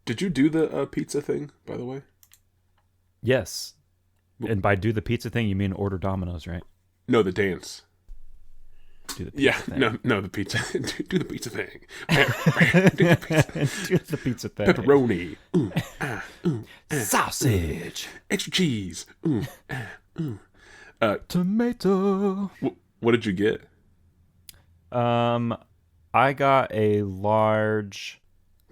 Did you do the pizza thing, by the way? Yes. And by do the pizza thing, you mean order Domino's, right? No, the dance. Do the pizza Yeah, thing. no, the pizza. Do the pizza thing. Do the pizza. Do the pizza thing. Pepperoni. Sausage. Extra cheese. Tomato. What did you get? I got a large,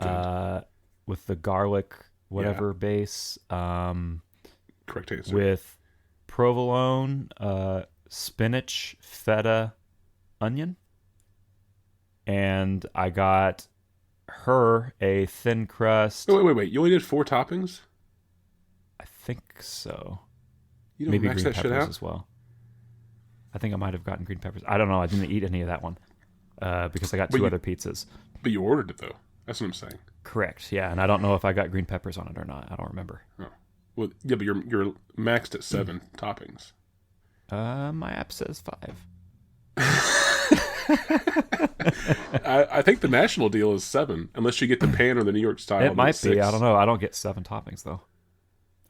Good. with the garlic whatever base, Correct answer. with provolone, spinach, feta, onion, and I got her a thin crust. Oh, wait. You only did 4 toppings? I think so. You don't Maybe max green that shit peppers out? as well. I think I might have gotten green peppers. I don't know. I didn't eat any of that one because I got two other pizzas. But you ordered it, though. That's what I'm saying. Correct. Yeah, and I don't know if I got green peppers on it or not. I don't remember. Oh. Well, yeah, but you're maxed at 7 toppings. My app says 5. I think the national deal is 7, unless you get the pan or the New York style. It might be. 6. I don't know. I don't get 7 toppings though.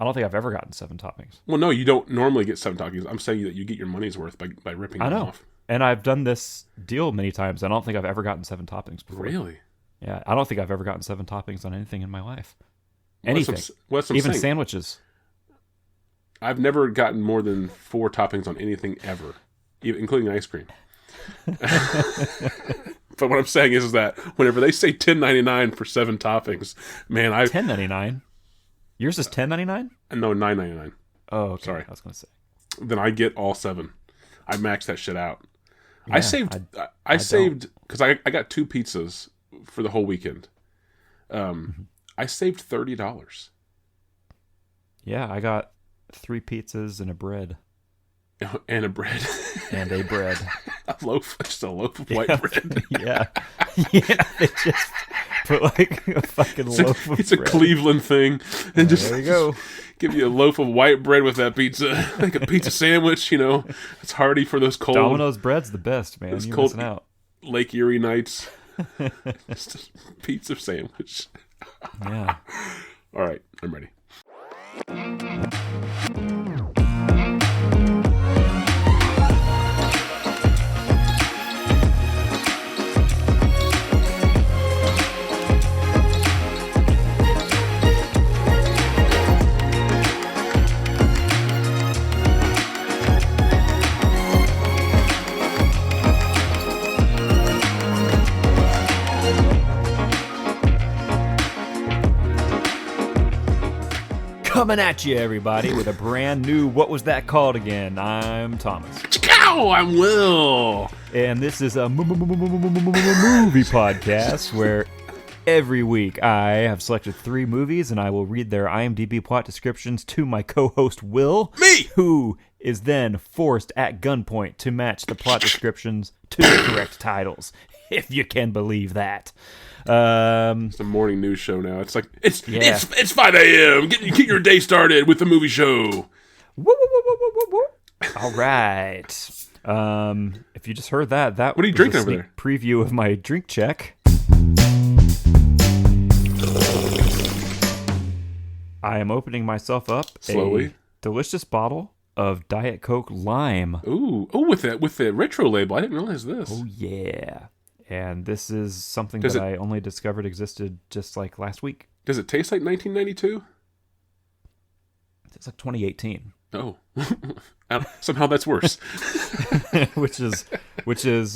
I don't think I've ever gotten 7 toppings. Well, no, you don't normally get 7 toppings. I'm saying that you get your money's worth by ripping them off. And I've done this deal many times. I don't think I've ever gotten 7 toppings before. Really? Yeah, I don't think I've ever gotten 7 toppings on anything in my life. Anything. What's Even saying. Sandwiches. I've never gotten more than 4 toppings on anything ever, including ice cream. But what I'm saying is that whenever they say $10.99 for 7 toppings, man, $10.99. Yours is $10.99? No, $9.99. Oh, okay. Sorry. I was going to say. Then I get all 7. I maxed that shit out. Yeah, I saved because I got 2 pizzas for the whole weekend. I saved $30. Yeah, I got 3 pizzas and a bread. And a bread. And a bread. Just a loaf of white bread. Yeah. Yeah, they just put like a fucking loaf of bread. It's a Cleveland thing. And just, there you go. Just give you a loaf of white bread with that pizza. Like a pizza sandwich, It's hearty for those cold Domino's bread's the best, man. You're missing out. Lake Erie nights. Just a pizza sandwich. Yeah. All right, I'm ready. Coming at you, everybody, with a brand new What Was That Called Again? I'm Thomas. Ciao, I'm Will. And this is a movie podcast where every week I have selected 3 movies and I will read their IMDb plot descriptions to my co-host Will. Me! Who is then forced at gunpoint to match the plot descriptions to the correct titles, if you can believe that. It's a morning news show now. It's like it's 5 a.m. Get your day started with the movie show. All right. If you just heard that what are you was drinking a over sneak there? Preview of my drink check. I am opening myself up Slowly. a delicious bottle of Diet Coke Lime. Ooh, with the retro label. I didn't realize this. Oh yeah. And this is something I only discovered existed just like last week. Does it taste like 1992? It's like 2018. Oh, somehow that's worse. which is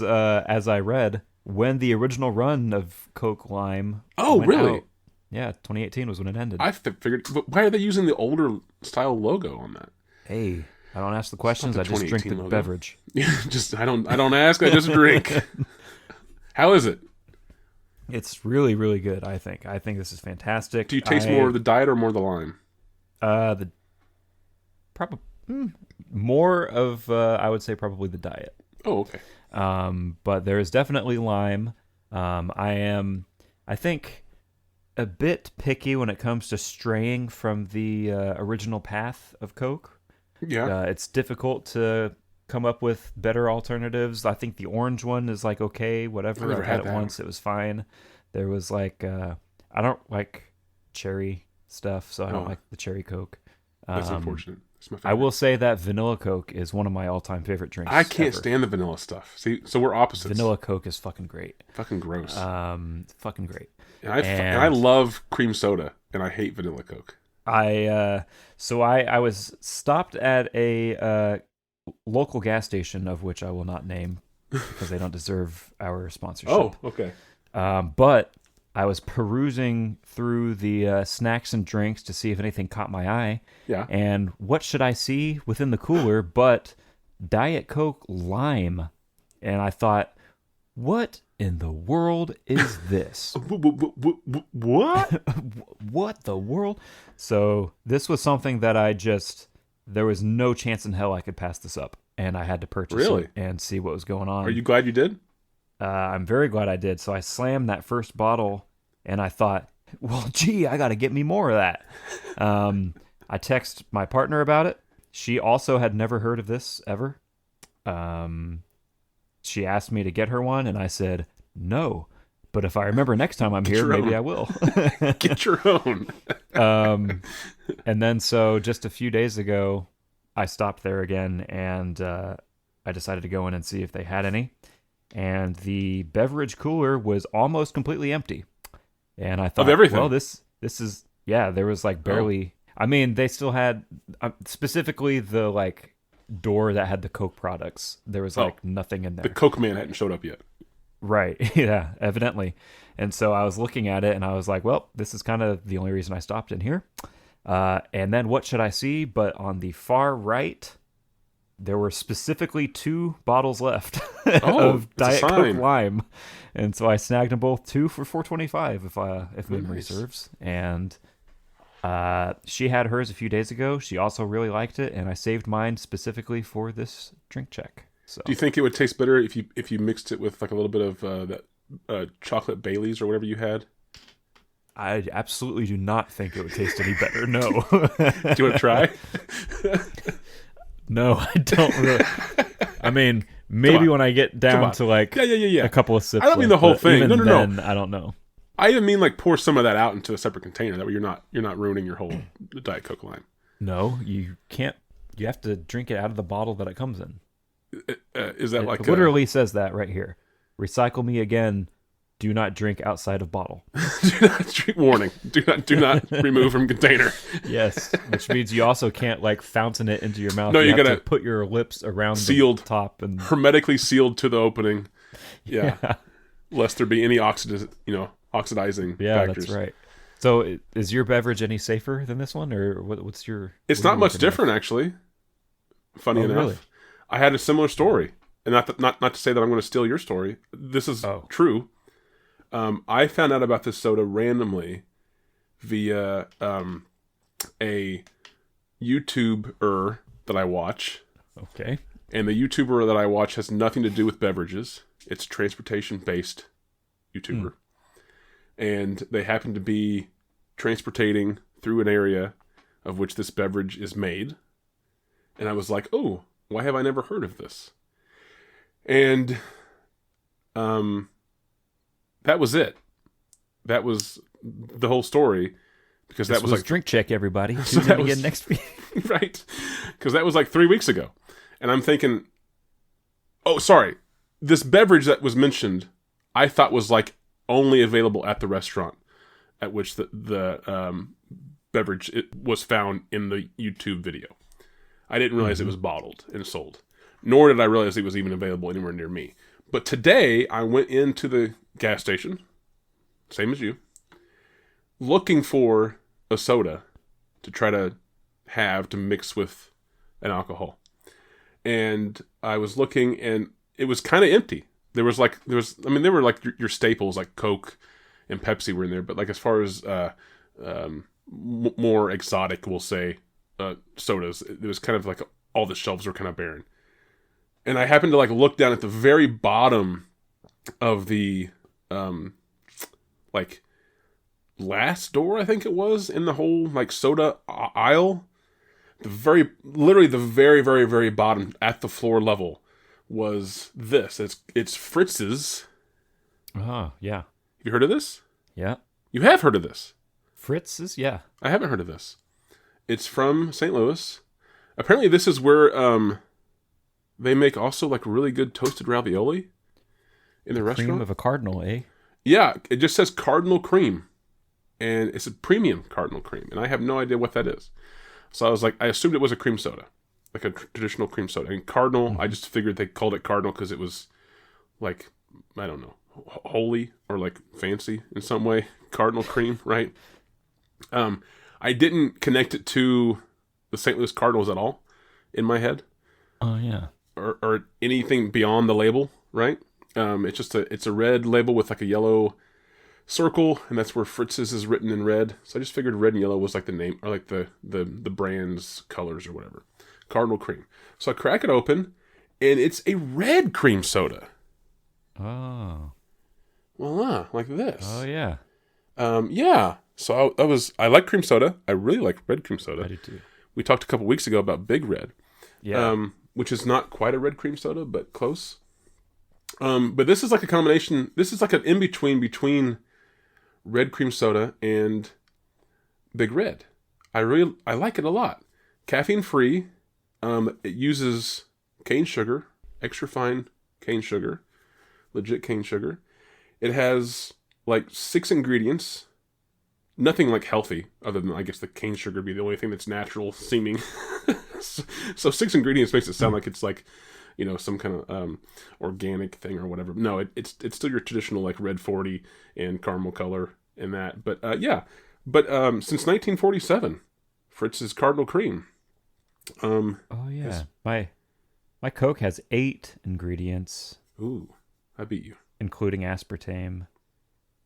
as I read, when the original run of Coke Lime. Oh, really? Out. Yeah, 2018 was when it ended. I figured, but why are they using the older style logo on that? Hey, I don't ask the questions. I just drink the logo. beverage. I don't ask. I just drink. How is it? It's really, really good. I think this is fantastic. Do you taste more of the diet or more of the lime? Probably more of I would say probably the diet. Oh, okay. But there is definitely lime. I think, a bit picky when it comes to straying from the original path of Coke. Yeah. It's difficult to come up with better alternatives. I think the orange one is like okay, whatever. I've had it once. It was fine. There was like I don't like cherry stuff, so I don't like the cherry Coke. That's unfortunate. That's my favorite. I will say that vanilla Coke is one of my all-time favorite drinks. I can't stand the vanilla stuff. See, so we're opposites. Vanilla Coke is fucking great. Fucking gross. Fucking great. And I love cream soda, and I hate vanilla Coke. I was stopped at a local gas station, of which I will not name because they don't deserve our sponsorship. Oh, okay. But I was perusing through the snacks and drinks to see if anything caught my eye. Yeah. And what should I see within the cooler but Diet Coke Lime? And I thought, what in the world is this? What? What the world? So this was something that there was no chance in hell I could pass this up. And I had to purchase it and see what was going on. Are you glad you did? I'm very glad I did. So I slammed that first bottle and I thought, well, gee, I got to get me more of that. I texted my partner about it. She also had never heard of this ever. She asked me to get her one and I said, no. But if I remember next time I'm here, maybe I will. Get your own. And then so just a few days ago, I stopped there again and I decided to go in and see if they had any. And the beverage cooler was almost completely empty. And I thought, of everything. Well, this is, there was like barely, I mean, they still had, specifically the like door that had the Coke products. There was like nothing in there. The Coke man hadn't showed up yet. Right. Yeah, evidently. And so I was looking at it and I was like, well, this is kind of the only reason I stopped in here. And then what should I see? But on the far right, there were specifically 2 bottles left of Diet Coke Lime. And so I snagged them both, 2 for $4.25 if memory serves. And she had hers a few days ago. She also really liked it, and I saved mine specifically for this drink check. So, do you think it would taste better if you mixed it with like a little bit of that chocolate Baileys or whatever you had? I absolutely do not think it would taste any better. No. Do you want to try? No, I don't really. I mean, maybe when I get down to like a couple of sips. I don't mean the whole thing. No. I don't know. I even mean like pour some of that out into a separate container. That way you're not ruining your whole Diet Coke Lime. No, you can't. You have to drink it out of the bottle that it comes in. Is that it literally says that right here? Recycle me again. Do not drink outside of bottle. Do not drink. Warning. Do not remove from container. Yes, which means you also can't like fountain it into your mouth. No, you gotta have to put your lips around sealed, the top and hermetically sealed to the opening. Yeah. Lest there be any oxidizing factors. That's right. So, is your beverage any safer than this one, or what's your? It's not much different, actually. Funny enough, really? I had a similar story, and not to say that I'm going to steal your story. This is true. I found out about this soda randomly via a YouTuber that I watch. Okay. And the YouTuber that I watch has nothing to do with beverages. It's a transportation-based YouTuber. And they happen to be transportating through an area of which this beverage is made. And I was like, oh, why have I never heard of this? And that was it. That was the whole story. Because this that was like drink check, everybody. Tune in again next week. Right. Because that was like 3 weeks ago. And I'm thinking, oh, sorry. This beverage that was mentioned, I thought was like only available at the restaurant at which the beverage was found in the YouTube video. I didn't realize it was bottled and sold. Nor did I realize it was even available anywhere near me. But today, I went into the gas station, same as you, looking for a soda to try to have to mix with an alcohol. And I was looking, and it was kind of empty. There were like your staples like Coke and Pepsi were in there, but like as far as more exotic, we'll say, sodas, it was kind of like all the shelves were kind of barren. And I happened to like look down at the very bottom of the like last door, I think it was, in the whole like soda aisle. Literally the very, very, very bottom at the floor level was this. It's Fritz's. Yeah. Have you heard of this? Yeah. You have heard of this? Fritz's, yeah. I haven't heard of this. It's from St. Louis. Apparently, this is where they make also like really good toasted ravioli in the restaurant. Cream of a cardinal, eh? Yeah, it just says Cardinal Cream, and it's a premium Cardinal Cream, and I have no idea what that is. So I was like, I assumed it was a cream soda, like a traditional cream soda. And Cardinal, I just figured they called it Cardinal because it was like, I don't know, holy or like fancy in some way. Cardinal Cream, right? I didn't connect it to the St. Louis Cardinals at all in my head. Oh yeah. Or anything beyond the label, right? It's just it's a red label with like a yellow circle, and that's where Fritz's is written in red. So I just figured red and yellow was like the name or like the brand's colors or whatever. Cardinal Cream. So I crack it open, and it's a red cream soda. Oh. Voila, like this. Oh yeah. Yeah. So I like cream soda. I really like red cream soda. I do too. We talked a couple weeks ago about Big Red. Yeah. Which is not quite a red cream soda, but close. But this is like a combination. This is like an in-between red cream soda and Big Red. I like it a lot. Caffeine free. It uses cane sugar, extra fine cane sugar, legit cane sugar. It has like 6 ingredients. Nothing like healthy, other than I guess the cane sugar be the only thing that's natural seeming. So 6 ingredients makes it sound like it's like, you know, some kind of organic thing or whatever. No, it's still your traditional like red 40 and caramel color and that. But yeah, but since 1947, Fritz's Cardinal Cream. Oh yeah, my Coke has 8 ingredients. Ooh, I beat you. Including aspartame.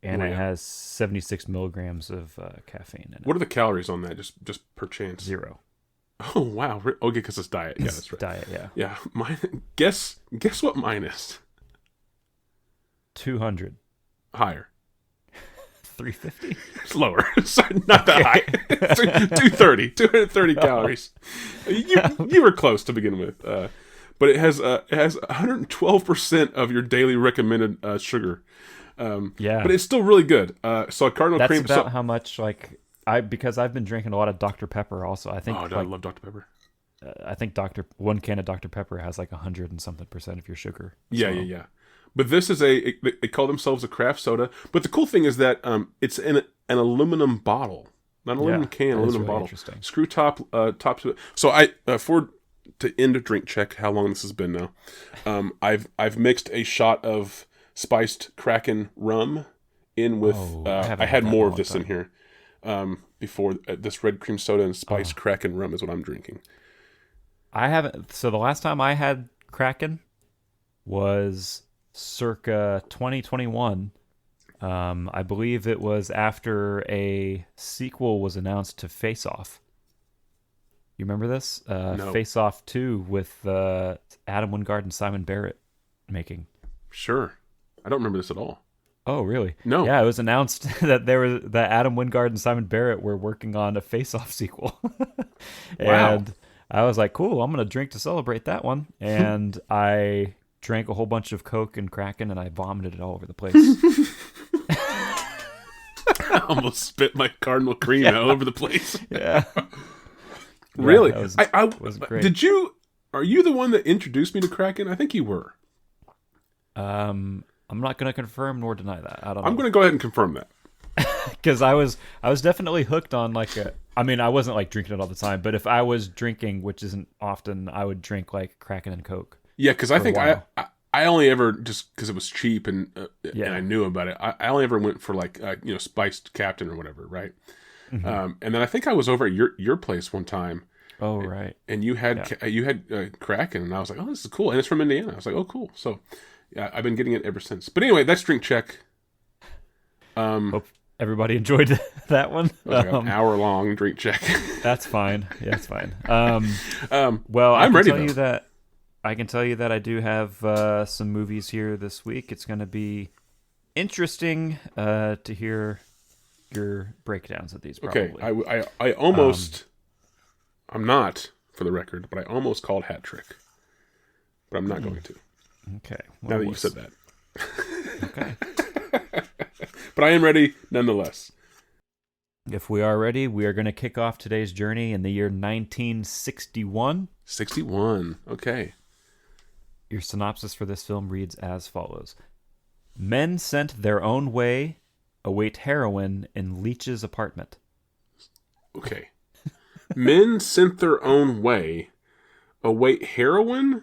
And it has 76 milligrams of caffeine in it. What are the calories on that, just per chance? 0. Oh, wow. Okay, because it's diet. Yeah, that's right. Diet, yeah. Yeah. Mine, guess what mine is? 200. Higher. 350? It's lower. Sorry, not that high. 230 calories. You were close to begin with. But it has 112% of your daily recommended sugar. Yeah, but it's still really good. So a Cardinal Cream. That's about how much because I've been drinking a lot of Dr. Pepper. Also, I think. Oh, I love Dr. Pepper. I think one can of Dr. Pepper has like 100 and something percent of your sugar. Yeah. But this is they call themselves a craft soda. But the cool thing is that it's in an aluminum bottle, not an aluminum can, aluminum really bottle. Interesting. Screw top to it. So to end a drink check, how long this has been now. I've mixed a shot of spiced Kraken rum in with I had more of this in here before. This red cream soda and spiced Kraken rum is what I'm drinking. I haven't. So the last time I had Kraken was circa 2021. I believe it was after a sequel was announced to Face Off. You remember this? No. Face Off 2 with Adam Wingard and Simon Barrett making. Sure. I don't remember this at all. Oh, really? No. Yeah, it was announced that Adam Wingard and Simon Barrett were working on a Face Off sequel. Wow. And I was like, cool, I'm going to drink to celebrate that one. And I drank a whole bunch of Coke and Kraken, and I vomited it all over the place. I almost spit my Cardinal Cream all over the place. Yeah. Really? It was great. Did you? Are you the one that introduced me to Kraken? I think you were. I'm not going to confirm nor deny that. I don't know. I'm going to go ahead and confirm that. Because I was definitely hooked on I wasn't like drinking it all the time, but if I was drinking, which isn't often, I would drink like Kraken and Coke. Yeah, because I think I only ever, just because it was cheap and I knew about it, I only ever went for like spiced Captain or whatever, right? Mm-hmm. And then I think I was over at your place one time. Oh right. And you had Kraken, and I was like, oh, this is cool, and it's from Indiana. I was like, oh, cool. So yeah, I've been getting it ever since. But anyway, that's drink check. Hope everybody enjoyed that one. Like an hour-long drink check. That's fine. Yeah, that's fine. Well, I'm ready. I can tell you that I do have some movies here this week. It's going to be interesting to hear your breakdowns of these. Probably. Okay, I almost. I'm not, for the record, but I almost called Hat Trick, but I'm not going to. Okay. Now that you've said that. Okay. But I am ready nonetheless. If we are ready, we are going to kick off today's journey in the year 1961. 61. Okay. Your synopsis for this film reads as follows. Men sent their own way await heroin in Leach's apartment. Okay. Men sent their own way await heroin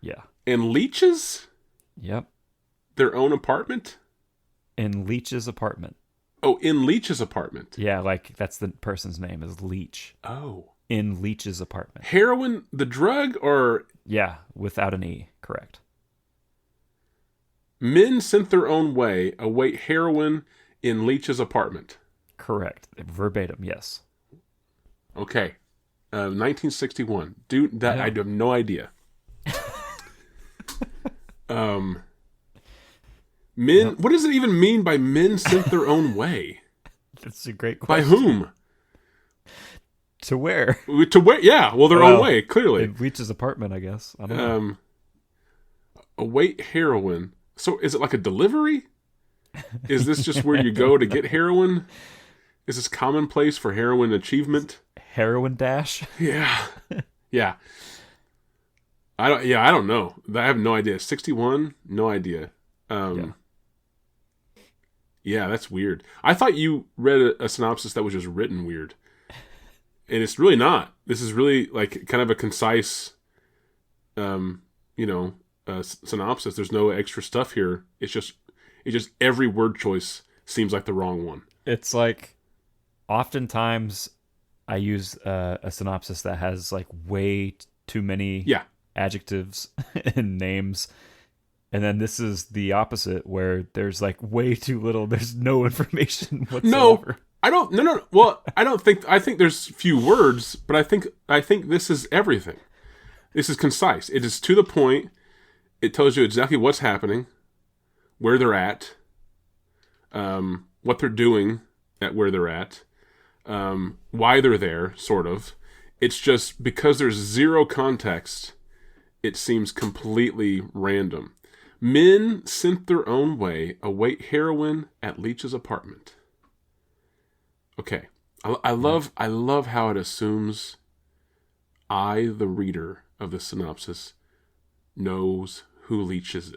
Yeah. and leeches? Yep. Their own apartment? In Leach's apartment. Oh, in Leach's apartment. Yeah, like that's the person's name is Leach. Oh. In Leach's apartment. Heroin, the drug, or... Yeah, without an E, correct. Men sent their own way await heroin in Leach's apartment. Correct. Verbatim, yes. Okay. 1961. Dude, that Yeah. I have no idea. Men, what does it even mean by men sent their own way? That's a great By question. whom? To where? To where? Yeah, well, their own way, clearly. In Leach's apartment, I guess. I don't know. Await heroin. So is it like a delivery? Is this just where you go to get heroin? Is this commonplace for heroin achievement? Heroin dash? Yeah. Yeah. I don't know. I have no idea. 61? No idea. Yeah, that's weird. I thought you read a synopsis that was just written weird. And it's really not. This is really like kind of a concise synopsis. There's no extra stuff here. It's just every word choice seems like the wrong one. It's like oftentimes I use a synopsis that has like way too many adjectives and names. And then this is the opposite where there's like way too little. There's no information whatsoever. No. Well, I think there's few words, but I think this is everything. This is concise. It is to the point. It tells you exactly what's happening, where they're at, what they're doing at where they're at, why they're there, sort of. It's just because there's zero context, it seems completely random. Men sent their own way await heroin at Leach's apartment. Okay. I love how it assumes I, the reader of the synopsis, knows who Leach is.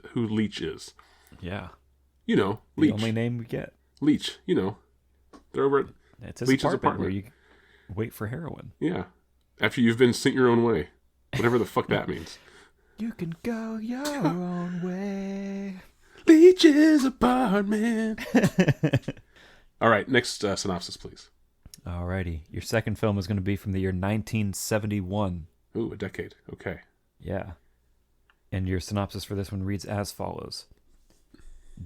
Yeah. You know, Leach. The only name we get. Leach, you know. They're over at It's his Leach's apartment where apartment. you wait for heroin. Yeah. After you've been sent your own way. Whatever the fuck that means. You can go your own way. Leach's apartment. All right, next synopsis, please. Alrighty. Your second film is going to be from the year 1971. Ooh, a decade. Okay. Yeah. And your synopsis for this one reads as follows.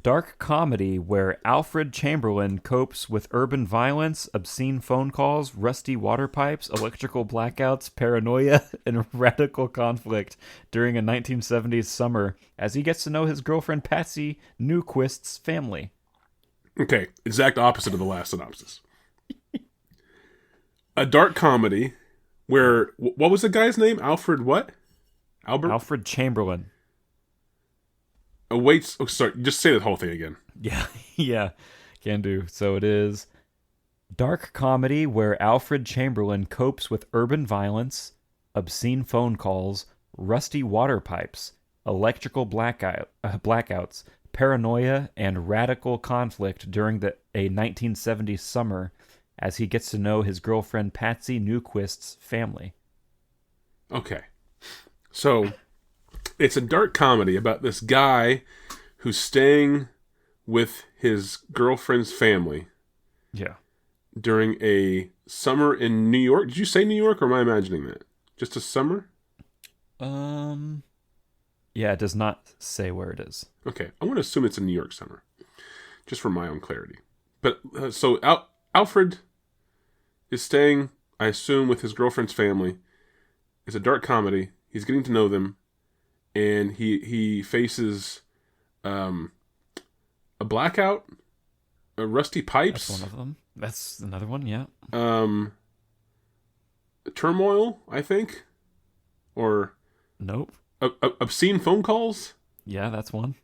Dark comedy where Alfred Chamberlain copes with urban violence, obscene phone calls, rusty water pipes, electrical blackouts, paranoia, and radical conflict during a 1970s summer as he gets to know his girlfriend Patsy Newquist's family. Okay, exact opposite of the last synopsis. A dark comedy where, what was the guy's name? Alfred what? Albert? Alfred Chamberlain. Awaits, oh, sorry, just say the whole thing again. Yeah, can do. So it is dark comedy where Alfred Chamberlain copes with urban violence, obscene phone calls, rusty water pipes, electrical blackouts, paranoia, and radical conflict during a 1970s summer as he gets to know his girlfriend Patsy Newquist's family. Okay. So, it's a dark comedy about this guy who's staying with his girlfriend's family. Yeah. During a summer in New York. Did you say New York, or am I imagining that? Just a summer? Yeah, it does not say where it is. Okay, I'm going to assume it's a New York summer, just for my own clarity. But, so Alfred is staying, I assume, with his girlfriend's family. It's a dark comedy. He's getting to know them, and he faces a blackout, rusty pipes. That's one of them. That's another one, yeah. Turmoil, I think, or nope. Obscene phone calls. Yeah, that's one.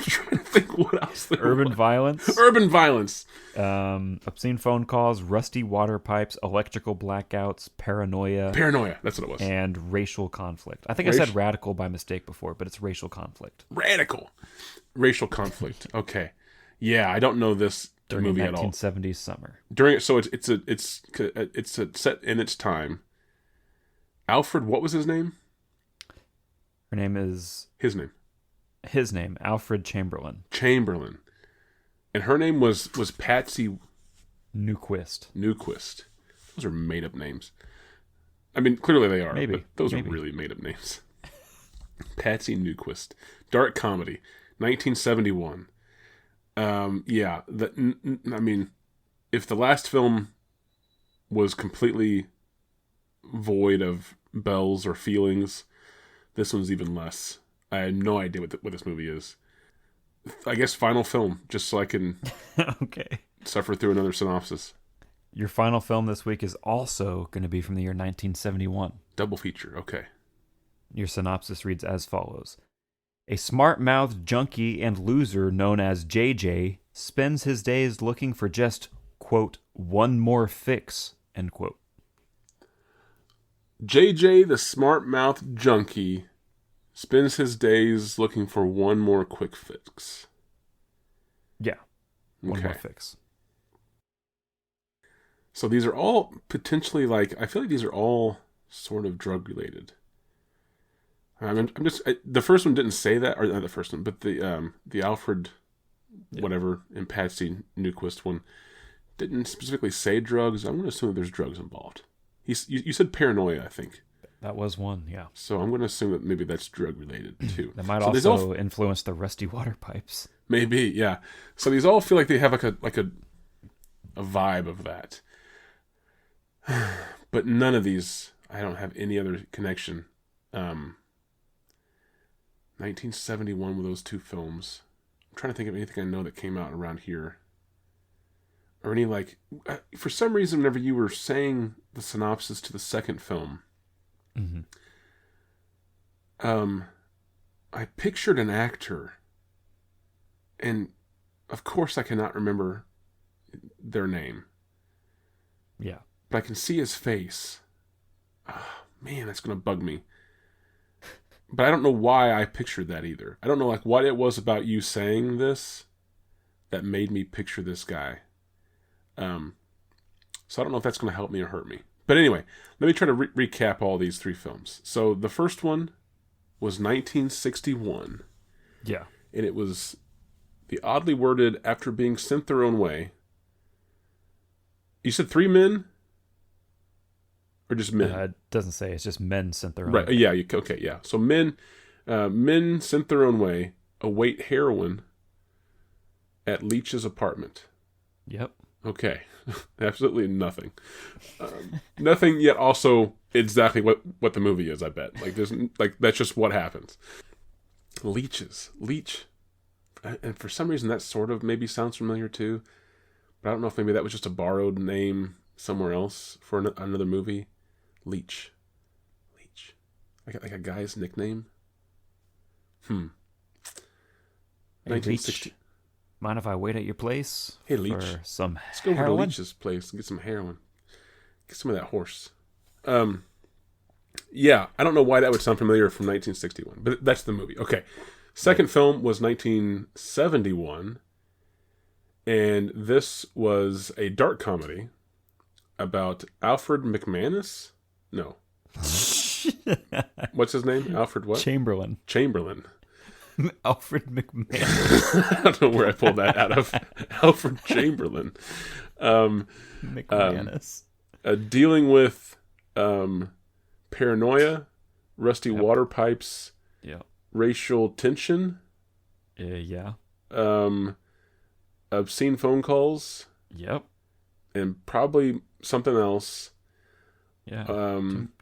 trying to think what else there Urban was. violence. Urban violence. Obscene phone calls, rusty water pipes, electrical blackouts, paranoia, Paranoia. That's what it was. and racial conflict. I think I said radical by mistake before, but it's racial conflict. Racial conflict. Okay. Yeah, I don't know this During movie a at all. 1970s summer. So it's a set in its time. Alfred, what was his name? Her name is His name. Alfred Chamberlain. Chamberlain. And her name was Patsy Newquist. Those are made up names. I mean, clearly they are. Maybe. But those are really made up names. Patsy Newquist. Dark comedy. 1971. Yeah. I mean, if the last film was completely void of bells or feelings, this one's even less. I had no idea what this movie is. I guess final film, just so I can Okay. suffer through another synopsis. Your final film this week is also going to be from the year 1971. Double feature, okay. Your synopsis reads as follows. A smart-mouthed junkie and loser known as JJ spends his days looking for just, quote, one more fix, end quote. JJ, the smart-mouthed junkie, spends his days looking for one more quick fix. Yeah, one Okay. more fix. So these are all potentially I feel like these are all sort of drug-related. I'm just, the first one didn't say that, or not the first one, but the Alfred, whatever, and Patsy Newquist one didn't specifically say drugs. I'm going to assume that there's drugs involved. You said paranoia, I think. That was one, yeah. So I'm going to assume that maybe that's drug related too. That might so also influence the rusty water pipes. Maybe, yeah. So these all feel like they have like a vibe of that. But none of these, I don't have any other connection. 1971 with those two films. I'm trying to think of anything I know that came out around here. Or any for some reason, whenever you were saying the synopsis to the second film, Mm-hmm. I pictured an actor, and of course I cannot remember their name. Yeah. But I can see his face. Oh, man, that's going to bug me. But I don't know why I pictured that either. I don't know what it was about you saying this that made me picture this guy. So I don't know if that's going to help me or hurt me. But anyway, let me try to recap all these three films. So the first one was 1961. Yeah. And it was the oddly worded, after being sent their own way. You said three men? Or just men? It doesn't say. It's just men sent their own Right. way. Yeah. Okay. Yeah. So men sent their own way await heroin at Leach's apartment. Yep. Okay. Absolutely nothing. Nothing yet. Also, exactly what the movie is. I bet. There's that's just what happens. Leach, and for some reason that sort of maybe sounds familiar too. But I don't know if maybe that was just a borrowed name somewhere else for another movie. Leach. Like a guy's nickname. Hey, 1960. Leach, mind if I wait at your place? Hey, Leach. For some Let's go over to heroin? Leach's place and get some heroin. Get some of that horse. Yeah, I don't know why that would sound familiar from 1961, but that's the movie. Okay. Second film was 1971, and this was a dark comedy about Alfred McManus? No. What's his name? Alfred what? Chamberlain. Chamberlain. Alfred McManus. I don't know where I pulled that out of. Alfred Chamberlain. McManus. Dealing with paranoia, rusty water pipes, Yep. racial tension, Yeah. obscene phone calls, Yep. and probably something else. Yeah.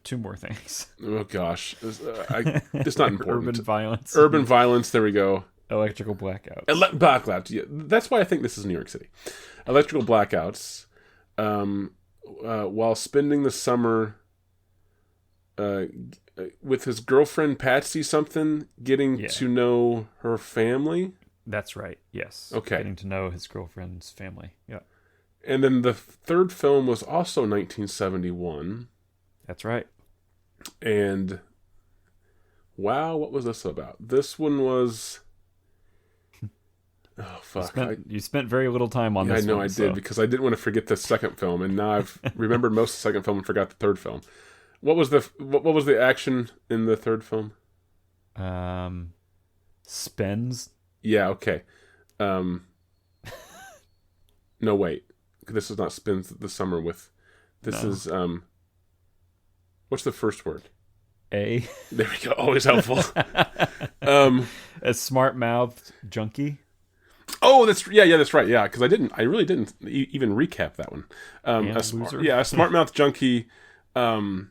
Two more things. Oh gosh, it's not important. Urban violence. Urban violence. There we go. Electrical blackouts. Blackouts. Yeah, that's why I think this is New York City. Electrical blackouts. While spending the summer with his girlfriend Patsy, getting to know her family. That's right. Yes. Okay. Getting to know his girlfriend's family. Yeah. And then the third film was also 1971. That's right. And wow, what was this about? This one was... Oh, fuck. You spent very little time on this I know one. I did, because I didn't want to forget the second film, and now I've remembered most of the second film and forgot the third film. What was the action in the third film? Spins. Yeah, okay. No, wait. This is not Spins the Summer with... This is... What's the first word? A. There we go. Always helpful. A smart-mouthed junkie. Oh, that's right. Yeah, because I really didn't even recap that one. A smart mouth junkie looks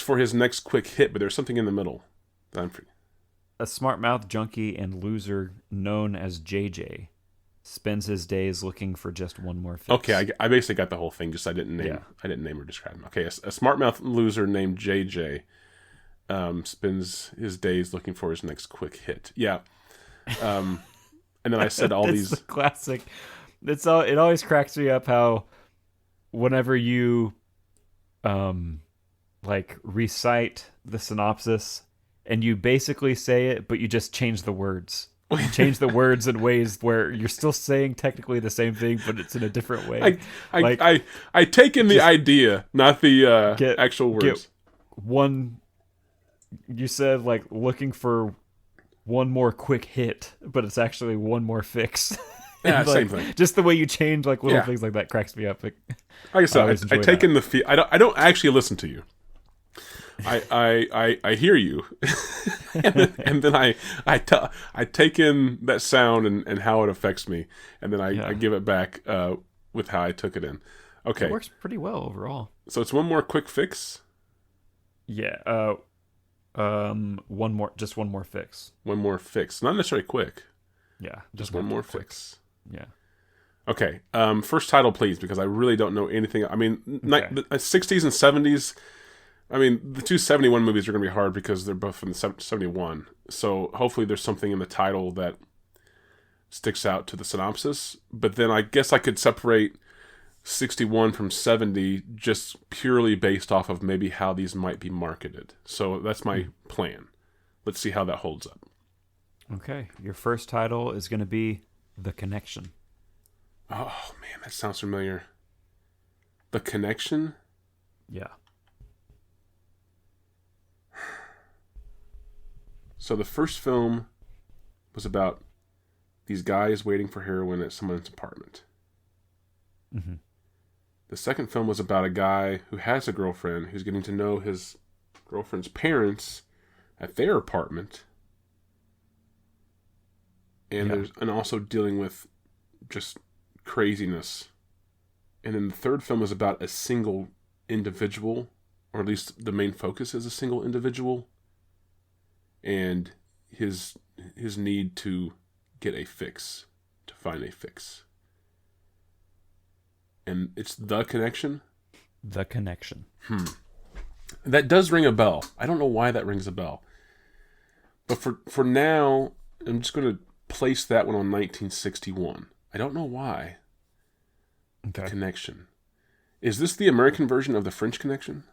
for his next quick hit, but there's something in the middle. A smart-mouthed junkie and loser known as JJ spends his days looking for just one more fix. Okay, I basically got the whole thing. Just I didn't name or describe him. Okay, a smart mouth loser named JJ spends his days looking for his next quick hit. Yeah. And then I said all these... The classic. It always cracks me up how whenever you recite the synopsis and you basically say it, but you just change the words. You change the words in ways where you're still saying technically the same thing, but it's in a different way. I take in the idea, not the actual words. You said looking for one more quick hit, but it's actually one more fix. Yeah, same thing. Just the way you change little things like that cracks me up. Like I said, I take in the I don't actually listen to you. I hear you, and then I take in that sound and how it affects me, and then I give it back with how I took it in. Okay, it works pretty well overall. So it's one more quick fix. Yeah. One more fix. One more fix, not necessarily quick. Yeah, just one more fix. Yeah. Okay. First title, please, because I really don't know anything. I mean, the 60s and 70s. I mean, the two 71 movies are going to be hard because they're both from the 71. So hopefully there's something in the title that sticks out to the synopsis. But then I guess I could separate 61 from 70 just purely based off of maybe how these might be marketed. So that's my plan. Let's see how that holds up. Okay. Your first title is going to be The Connection. Oh, man, that sounds familiar. The Connection? Yeah. So the first film was about these guys waiting for heroin at someone's apartment. Mm-hmm. The second film was about a guy who has a girlfriend who's getting to know his girlfriend's parents at their apartment. And and also dealing with just craziness. And then the third film was about a single individual, or at least the main focus is a single individual, and his need to get a fix, to find a fix. And it's The Connection? The Connection. That does ring a bell. I don't know why that rings a bell. But for now, I'm just going to place that one on 1961. I don't know why. Okay. The Connection. Is this the American version of The French Connection?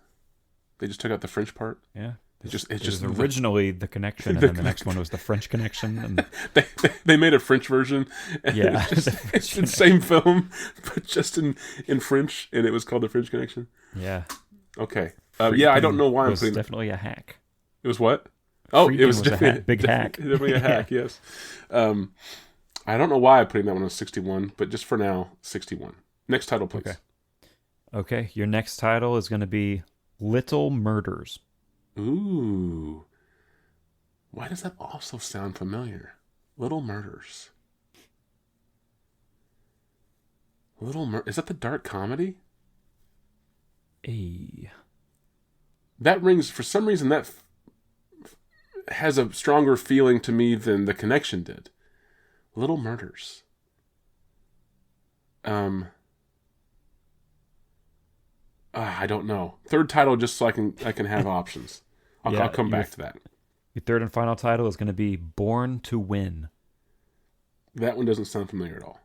They just took out the French part? Yeah. It's just originally The Connection, and then the next one was The French Connection. And they made a French version. Yeah. It's the same film, but just in French, and it was called The French Connection. Yeah. Okay. I don't know why it was definitely a hack. It was what? Oh, it was a big hack. Definitely a hack, yes. I don't know why I'm putting that one on 61, but just for now, 61. Next title, please. Okay. Your next title is going to be Little Murders. Ooh. Why does that also sound familiar? Little Murders. Is that the dark comedy? That rings, for some reason, that has a stronger feeling to me than The Connection did. Little Murders. I don't know. Third title, just so I can have options. I'll come back to that. Your third and final title is going to be Born to Win. That one doesn't sound familiar at all.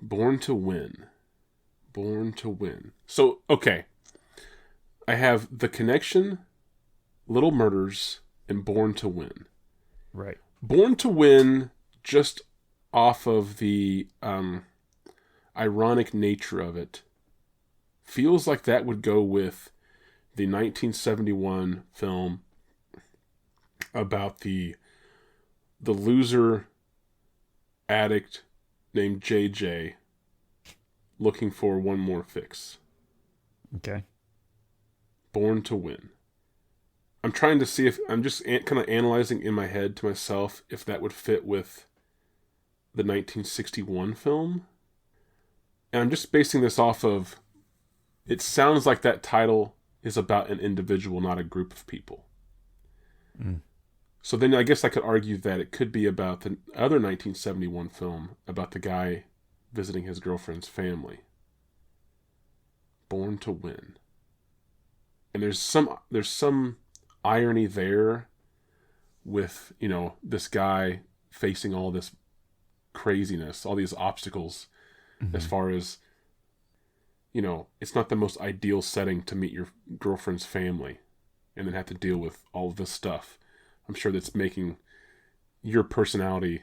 Born to Win. Born to Win. So, okay. I have The Connection, Little Murders, and Born to Win. Right. Born to Win, just off of the ironic nature of it, feels like that would go with the 1971 film about the loser addict named JJ looking for one more fix. Okay. Born to Win. I'm trying to see if I'm just kind of analyzing in my head to myself if that would fit with the 1961 film. And I'm just basing this off of, it sounds like that title is about an individual, not a group of people. Mm. So then I guess I could argue that it could be about the other 1971 film about the guy visiting his girlfriend's family. Born to Win. And there's some irony there with, you know, this guy facing all this craziness, all these obstacles, as far as, you know, it's not the most ideal setting to meet your girlfriend's family and then have to deal with all of this stuff. I'm sure that's making your personality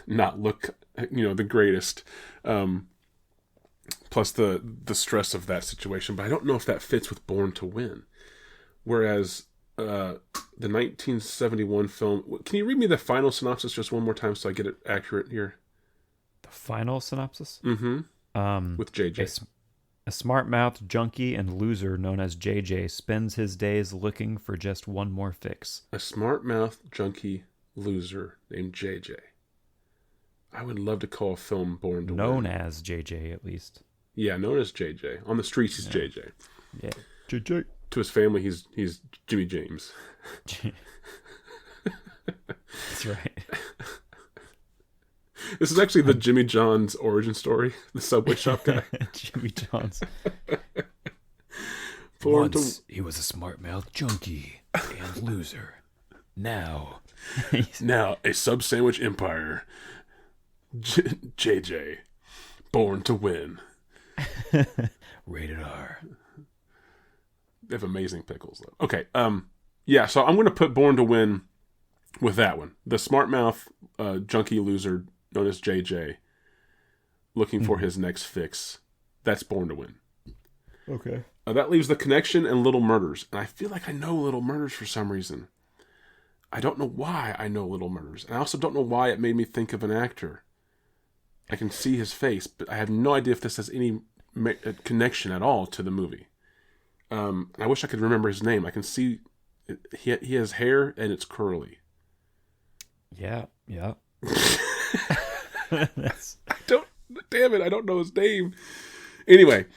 not look, you know, the greatest. Plus the stress of that situation. But I don't know if that fits with Born to Win. Whereas the 1971 film... Can you read me the final synopsis just one more time so I get it accurate here? The final synopsis? Mm-hmm. With JJ. A smart-mouthed junkie and loser known as JJ spends his days looking for just one more fix. A smart-mouthed junkie loser named JJ. I would love to call a film Born to Win. Known as JJ, at least. Yeah, known as JJ. On the streets, he's JJ. Yeah. JJ. To his family, he's Jimmy James. That's right. This is actually the Jimmy John's origin story. The Subway shop guy. Jimmy John's. Once he was a smart-mouthed junkie and loser. Now a sub-sandwich empire. JJ. Born to Win. Rated R. They have amazing pickles, though. Okay, yeah, so I'm going to put Born to Win with that one. The smart mouth junkie loser known as JJ looking for his next fix. That's Born to Win. Okay. That leaves The Connection and Little Murders. And I feel like I know Little Murders for some reason. I don't know why I know Little Murders. And I also don't know why it made me think of an actor. I can see his face, but I have no idea if this has any connection at all to the movie. I wish I could remember his name. I can see he has hair and it's curly. Yeah. Damn it, I don't know his name. Anyway,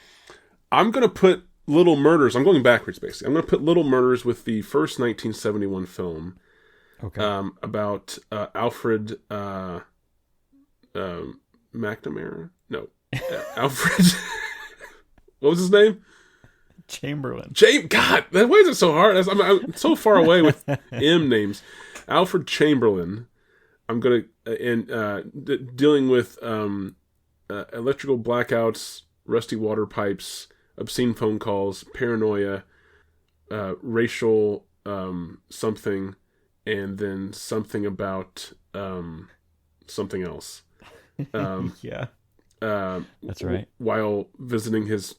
I'm going to put Little Murders. I'm going backwards, basically. I'm going to put Little Murders with the first 1971 film. Okay. About Alfred McNamara? No. Alfred. What was his name? Chamberlain. God, why is it so hard? I'm so far away with M names. Alfred Chamberlain. I'm going to... dealing with electrical blackouts, rusty water pipes, obscene phone calls, paranoia, racial something, and then something about something else. Yeah. That's right. While visiting his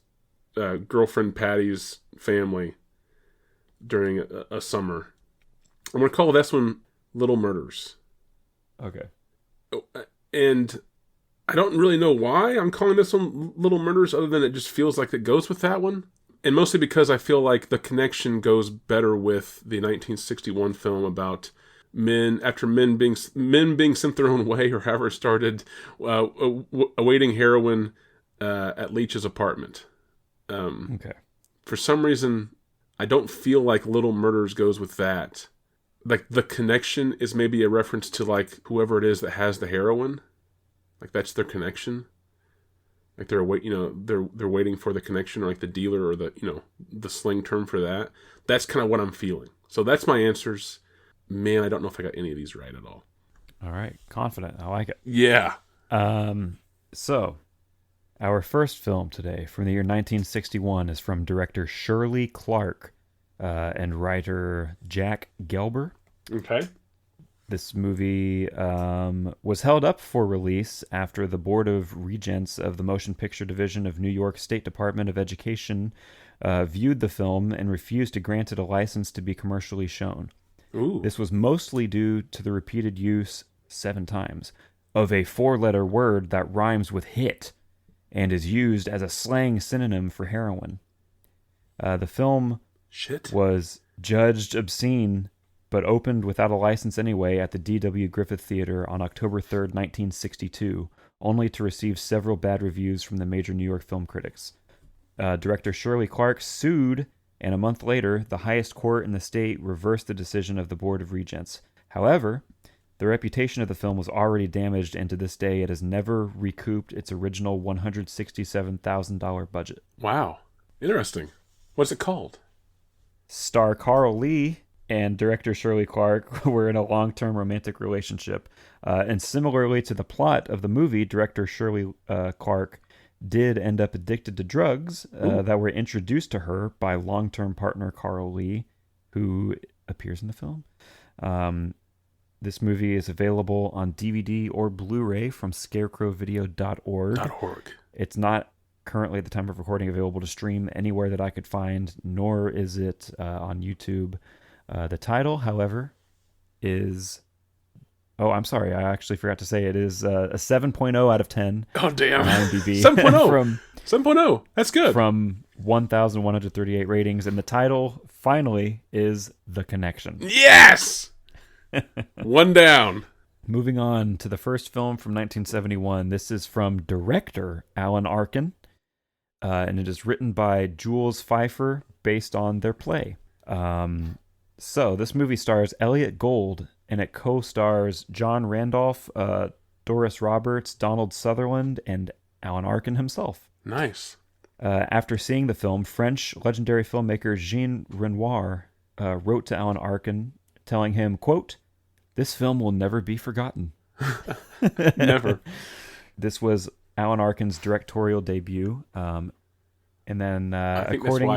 girlfriend Patty's family during a summer. I'm going to call this one Little Murders. Okay. And I don't really know why I'm calling this one Little Murders, other than it just feels like it goes with that one. And mostly because I feel like The Connection goes better with the 1961 film about men being sent their own way, or however it started, awaiting heroin at Leach's apartment. Okay. For some reason, I don't feel like Little Murders goes with that. Like, The Connection is maybe a reference to, like, whoever it is that has the heroin. Like, that's their connection. Like, they're waiting for the connection, or like the dealer, or the slang term for that. That's kind of what I'm feeling. So that's my answers. Man, I don't know if I got any of these right at all. All right. Confident. I like it. Yeah. So, our first film today from the year 1961 is from director Shirley Clark and writer Jack Gelber. Okay. This movie was held up for release after the Board of Regents of the Motion Picture Division of New York State Department of Education viewed the film and refused to grant it a license to be commercially shown. Ooh. This was mostly due to the repeated use 7 times of a 4-letter word that rhymes with hit and is used as a slang synonym for heroin. The film was judged obscene but opened without a license anyway at the D.W. Griffith Theater on October 3rd, 1962, only to receive several bad reviews from the major New York film critics. Director Shirley Clark sued, and a month later, the highest court in the state reversed the decision of the Board of Regents. However, the reputation of the film was already damaged, and to this day, it has never recouped its original $167,000 budget. Wow. Interesting. What's it called? Star Carl Lee and director Shirley Clark were in a long-term romantic relationship. And similarly to the plot of the movie, director Shirley Clark did end up addicted to drugs that were introduced to her by long-term partner Carl Lee, who appears in the film. This movie is available on DVD or Blu-ray from scarecrowvideo.org. It's not currently at the time of recording available to stream anywhere that I could find, nor is it on YouTube. The title, however, is... Oh, I'm sorry. I actually forgot to say it is a 7.0 out of 10. Oh, damn. On IMDb. 7.0. 7.0. That's good. From 1,138 ratings. And the title, finally, is The Connection. Yes! One down. Moving on to the first film from 1971. This is from director Alan Arkin. And it is written by Jules Pfeiffer based on their play. So this movie stars Elliot Gould, and it co-stars John Randolph, Doris Roberts, Donald Sutherland, and Alan Arkin himself. Nice. After seeing the film, French legendary filmmaker Jean Renoir wrote to Alan Arkin, telling him, quote, "This film will never be forgotten." Never. This was Alan Arkin's directorial debut. And then according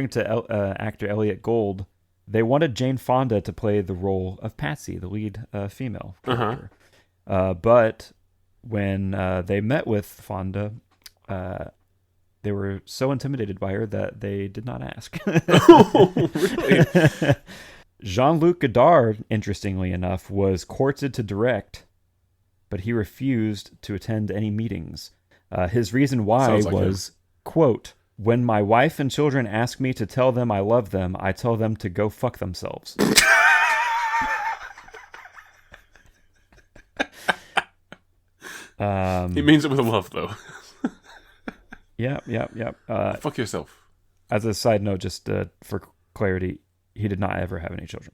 to actor Elliot Gould, they wanted Jane Fonda to play the role of Patsy, the lead female character. But when they met with Fonda, they were so intimidated by her that they did not ask. Oh, really? Jean-Luc Godard, interestingly enough, was courted to direct, but he refused to attend any meetings. His reason why was, quote, "When my wife and children ask me to tell them I love them, I tell them to go fuck themselves." He means it with love, though. Yeah. Fuck yourself. As a side note, just for clarity, he did not ever have any children.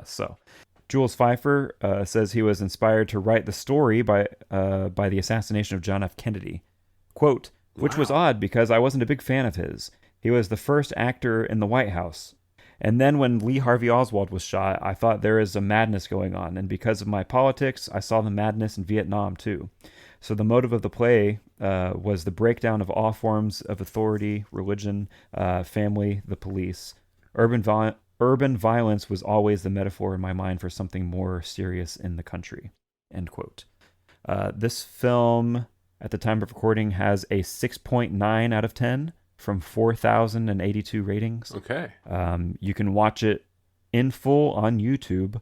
So, Jules Pfeiffer says he was inspired to write the story by the assassination of John F. Kennedy. Quote, "Which was odd because I wasn't a big fan of his. He was the first actor in the White House. And then when Lee Harvey Oswald was shot, I thought there is a madness going on. And because of my politics, I saw the madness in Vietnam too. So the motive of the play was the breakdown of all forms of authority, religion, family, the police. Urban violence was always the metaphor in my mind for something more serious in the country." End quote. This film, at the time of recording, has a 6.9 out of 10 from 4,082 ratings. Okay. You can watch it in full on YouTube,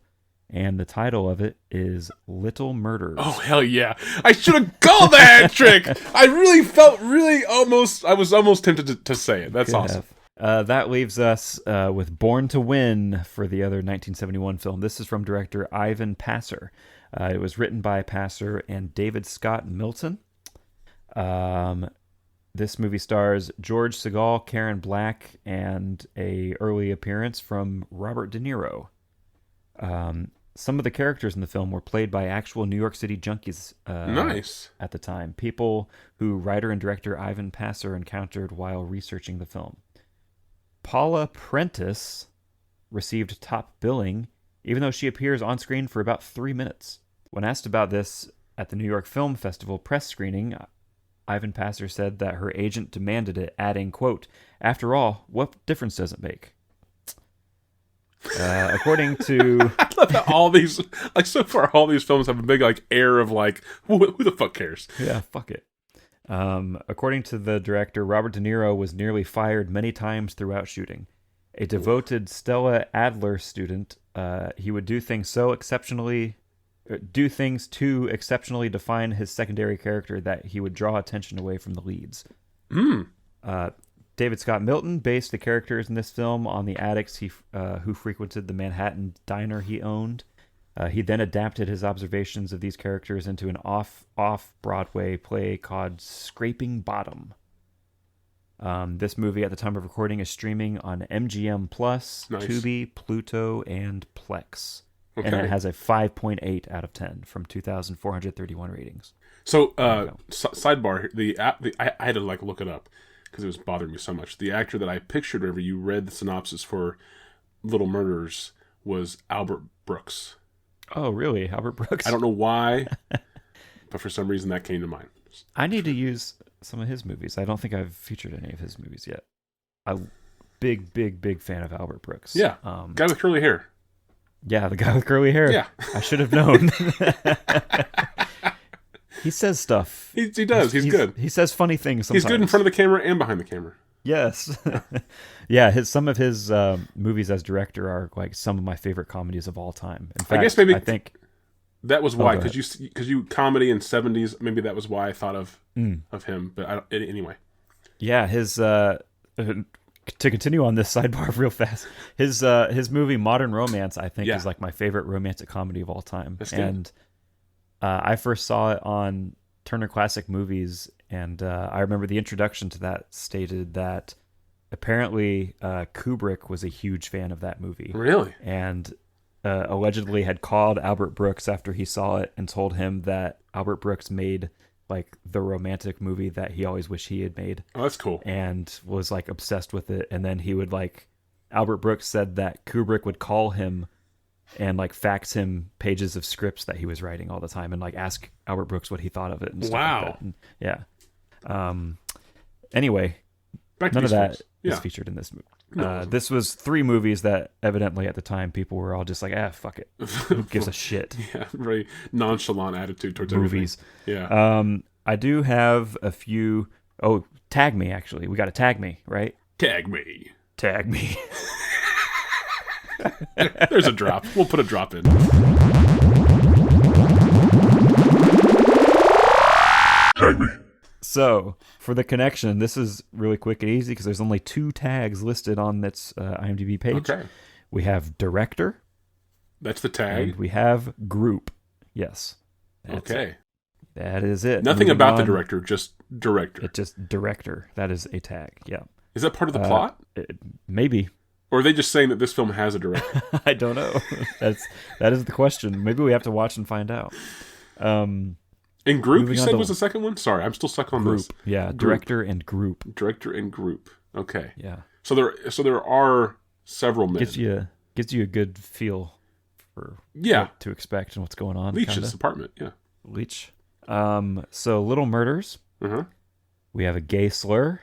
and the title of it is Little Murders. Oh, hell yeah. I should have called that trick. I really felt I was almost tempted to say it. That's awesome. That leaves us with Born to Win for the other 1971 film. This is from director Ivan Passer. It was written by Passer and David Scott Milton. This movie stars George Segal, Karen Black, and a early appearance from Robert De Niro. Some of the characters in the film were played by actual New York City junkies Nice. at the time, people who writer and director Ivan Passer encountered while researching the film. Paula Prentice received top billing even though she appears on screen for about 3 minutes. When asked about this at the New York Film Festival press screening, Ivan Passer said that her agent demanded it, adding, quote, "After all, what difference does it make?" According to... I love how all these, like, so far, all these films have a big, like, air of, like, who the fuck cares? Yeah, fuck it. According to the director, Robert De Niro was nearly fired many times throughout shooting. A devoted Stella Adler student, he would do things to exceptionally define his secondary character that he would draw attention away from the leads. David Scott Milton based the characters in this film on the addicts who frequented the Manhattan diner he owned. He then adapted his observations of these characters into an off-Broadway play called Scraping Bottom. This movie at the time of recording is streaming on MGM Plus, Nice. Tubi, Pluto, and Plex. Okay. And it has a 5.8 out of 10 from 2,431 ratings. So, sidebar, I had to, like, look it up because it was bothering me so much. The actor that I pictured whenever you read the synopsis for Little Murders was Albert Brooks. Oh, really? Albert Brooks? I don't know why, but for some reason that came to mind. I need to use some of his movies. I don't think I've featured any of his movies yet. I'm big fan of Albert Brooks. Yeah, guy with curly hair. Yeah, the guy with curly hair. Yeah. I should have known. He says stuff. He does. He's good. He says funny things sometimes. He's good in front of the camera and behind the camera. Yes. Yeah, some of his movies as director are like some of my favorite comedies of all time. In fact, I think that was why, because you comedy in 70s, maybe that was why I thought of him. But anyway. Yeah, his to continue on this sidebar real fast, his movie Modern Romance, I think, is like my favorite romantic comedy of all time. That's good. And I first saw it on Turner Classic Movies, and I remember the introduction to that stated that apparently Kubrick was a huge fan of that movie. Really? And allegedly had called Albert Brooks after he saw it and told him that Albert Brooks made like the romantic movie that he always wished he had made. Oh, that's cool. And was like obsessed with it. And then he would Albert Brooks said that Kubrick would call him and like fax him pages of scripts that he was writing all the time and like ask Albert Brooks what he thought of it and stuff like that. And, yeah. Anyway, none of that is featured in this movie. No. This was 3 movies that evidently at the time people were all just like, fuck it. Who gives a shit? Yeah, very nonchalant attitude towards movies. Everything. Yeah. I do have a few. Oh, tag me, actually. We got to tag me, right? Tag me. Tag me. There's a drop. We'll put a drop in. Tag me. So, for the connection, this is really quick and easy because there's only 2 tags listed on its IMDb page. Okay. We have director. That's the tag. And we have group. Yes. Okay. That is it. Nothing Moving about on, the director, just director. It's just director. That is a tag. Yeah. Is that part of the plot? Maybe. Or are they just saying that this film has a director? I don't know. That is the question. Maybe we have to watch and find out. In group, you said was the second one? Sorry, I'm still stuck on group. this. Yeah, group. Director and group. Director and group. Okay. Yeah. So there are several men. Gives you a good feel for what to expect and what's going on. Leach's apartment, yeah. Leach. So Little Murders. Uh-huh. We have a gay slur.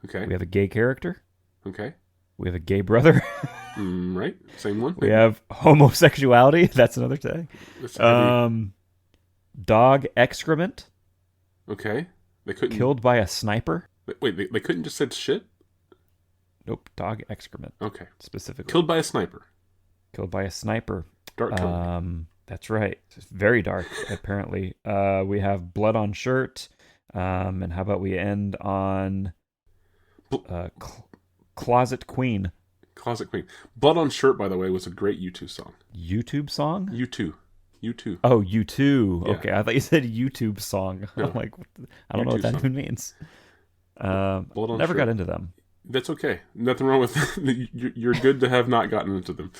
Okay. We have a gay character. Okay. We have a gay brother. Right. Same one. We have homosexuality. That's another tag. Dog excrement. Okay. They couldn't killed by a sniper. Wait, they couldn't just said shit? Nope. Dog excrement. Okay. Specifically. Killed by a sniper. Killed by a sniper. Dark killing. That's right. It's very dark, apparently. We have blood on shirt. And how about we end on Closet Queen. Closet Queen. Blood on Shirt, by the way, was a great U2 song. YouTube song? U2. Oh, U2. Yeah. Okay, I thought you said YouTube song. No. I'm like, I don't know what that even means. Never got into them. That's okay. Nothing wrong with You're good to have not gotten into them.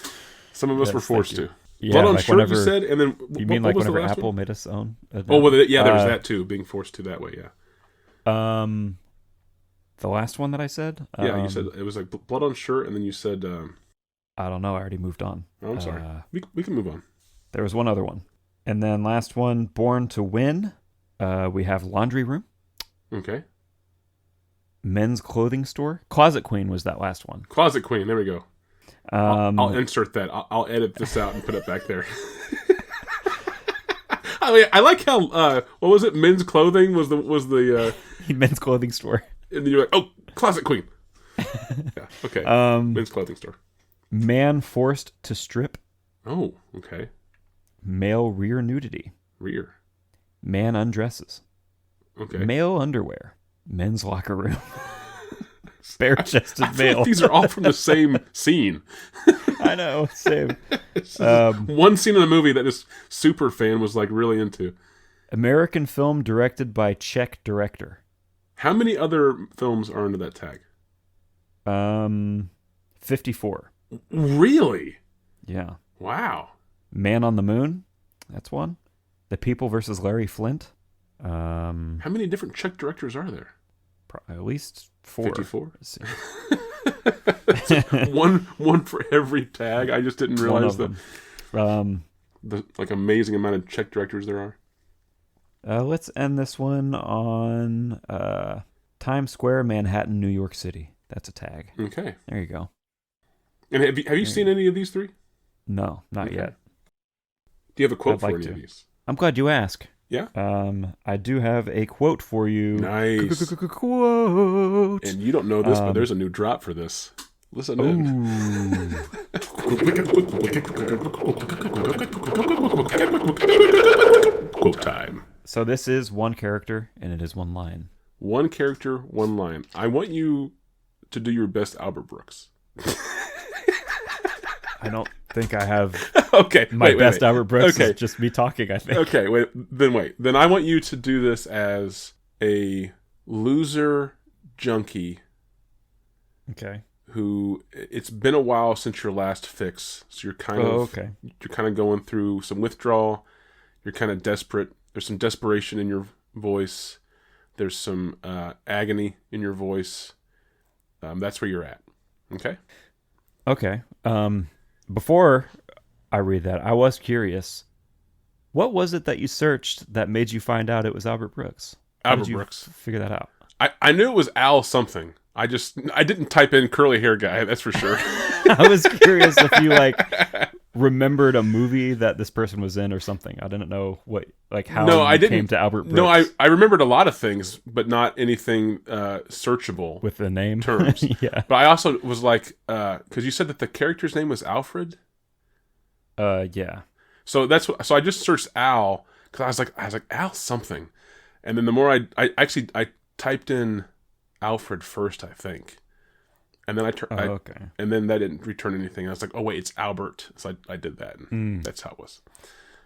Some of us were forced to. Yeah, Blood on Shirt, you said, and then you mean like whenever Apple made its own? Oh, well, yeah, there was that too, being forced to that way, yeah. The last one that I said? Yeah, you said it was like Blood on Shirt, and then you said I don't know. I already moved on. Oh, I'm sorry. We can move on. There was one other one. And then last one, Born to Win. We have Laundry Room. Okay. Men's Clothing Store. Closet Queen was that last one. Closet Queen. There we go. I'll insert that. I'll edit this out and put it back there. I like how what was it? Men's Clothing was the Men's Clothing Store. And then you're like, oh, Closet Queen. Yeah. Okay. Men's Clothing Store. Man Forced to Strip. Oh, okay. Male Rear Nudity. Rear. Man Undresses. Okay. Male Underwear. Men's Locker Room. Bare-chested I feel male. like these are all from the same scene. I know, same. One scene in a movie that this super fan was like really into. American film directed by Czech director. How many other films are under that tag? 54. Really? Yeah. Wow. Man on the Moon. That's one. The People versus Larry Flint. How many different Czech directors are there? At least 4. 54. one for every tag. I just didn't realize the like amazing amount of Czech directors there are. Let's end this one on Times Square, Manhattan, New York City. That's a tag. Okay. There you go. And have you seen any of these three? No, not yet. Do you have a quote I'd for like any to. of these? I'm glad you asked. Yeah. I do have a quote for you. Nice. Quote. And you don't know this, but there's a new drop for this. Listen in. Quote time. So this is one character, and it is one line. One character, one line. I want you to do your best Albert Brooks. I don't think I have okay. my best wait. Albert Brooks Okay. is just me talking, I think. Okay, wait. Then I want you to do this as a loser junkie Okay. who it's been a while since your last fix. So you're kind of going through some withdrawal. You're kind of desperate. There's some desperation in your voice. There's some agony in your voice. That's where you're at. Okay? Okay. Before I read that, I was curious. What was it that you searched that made you find out it was Albert Brooks? How Albert did you Brooks. figure that out? I knew it was Al something. I didn't type in curly hair guy, that's for sure. I was curious if you remembered a movie that this person was in or something. I didn't know how I didn't came to Albert Brooks. No, I remembered a lot of things, but not anything searchable with the name terms. Yeah. But I also was like, because you said that the character's name was Alfred. Yeah. So so I just searched Al because I was like Al something, and then the more I typed in Alfred first, I think, and then okay. And then that didn't return anything. I was like, oh wait, it's Albert. So I did that. And that's how it was.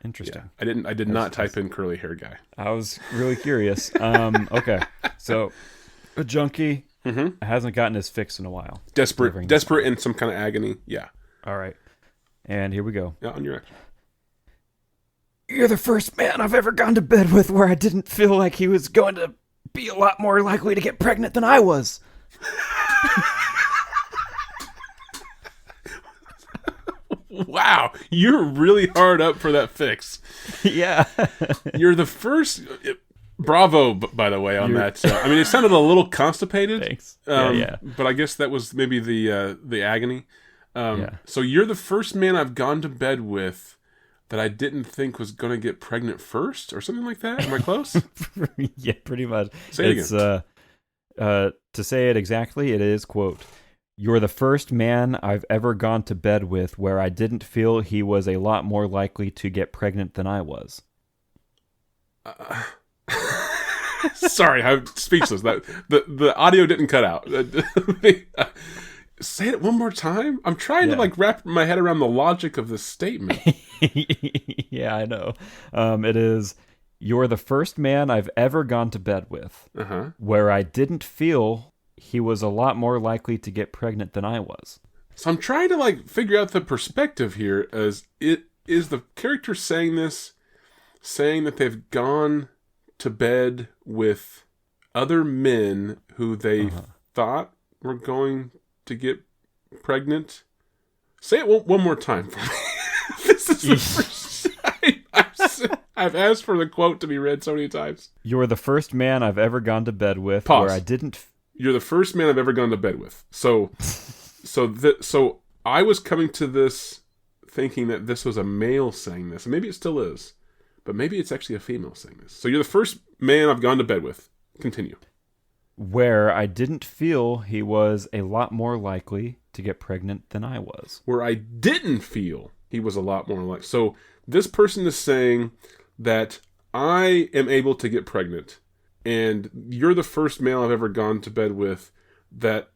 Interesting. Yeah. I did not type in curly hair guy. I was really curious. Okay, so a junkie hasn't gotten his fix in a while. Desperate and some kind of agony. Yeah. All right, and here we go. Yeah, on your action. You're the first man I've ever gone to bed with where I didn't feel like he was going to be a lot more likely to get pregnant than I was. Wow, you're really hard up for that fix. Yeah. You're the first. Bravo, by the way, on that. I mean, it sounded a little constipated. Thanks. Yeah. But I guess that was maybe the agony. Yeah. So you're the first man I've gone to bed with that I didn't think was going to get pregnant first, or something like that. Am I close? Yeah, pretty much. Say it again. To say it exactly, it is, quote, "You're the first man I've ever gone to bed with where I didn't feel he was a lot more likely to get pregnant than I was." Sorry, I'm speechless. The audio didn't cut out. Say it one more time. I'm trying to wrap my head around the logic of this statement. Yeah, I know. It is, "You're the first man I've ever gone to bed with where I didn't feel he was a lot more likely to get pregnant than I was." So I'm trying to figure out the perspective here. As it is the character saying that they've gone to bed with other men who they thought were going to get pregnant. Say it one more time for me. This is the first time I've asked for the quote to be read so many times. You're the first man I've ever gone to bed with Pause. where I didn't... You're the first man I've ever gone to bed with. So I was coming to this thinking that this was a male saying this. And maybe it still is. But maybe it's actually a female saying this. So you're the first man I've gone to bed with. Continue. Where I didn't feel he was a lot more likely to get pregnant than I was. Where I didn't feel he was a lot more like. So this person is saying that I am able to get pregnant, and you're the first male I've ever gone to bed with that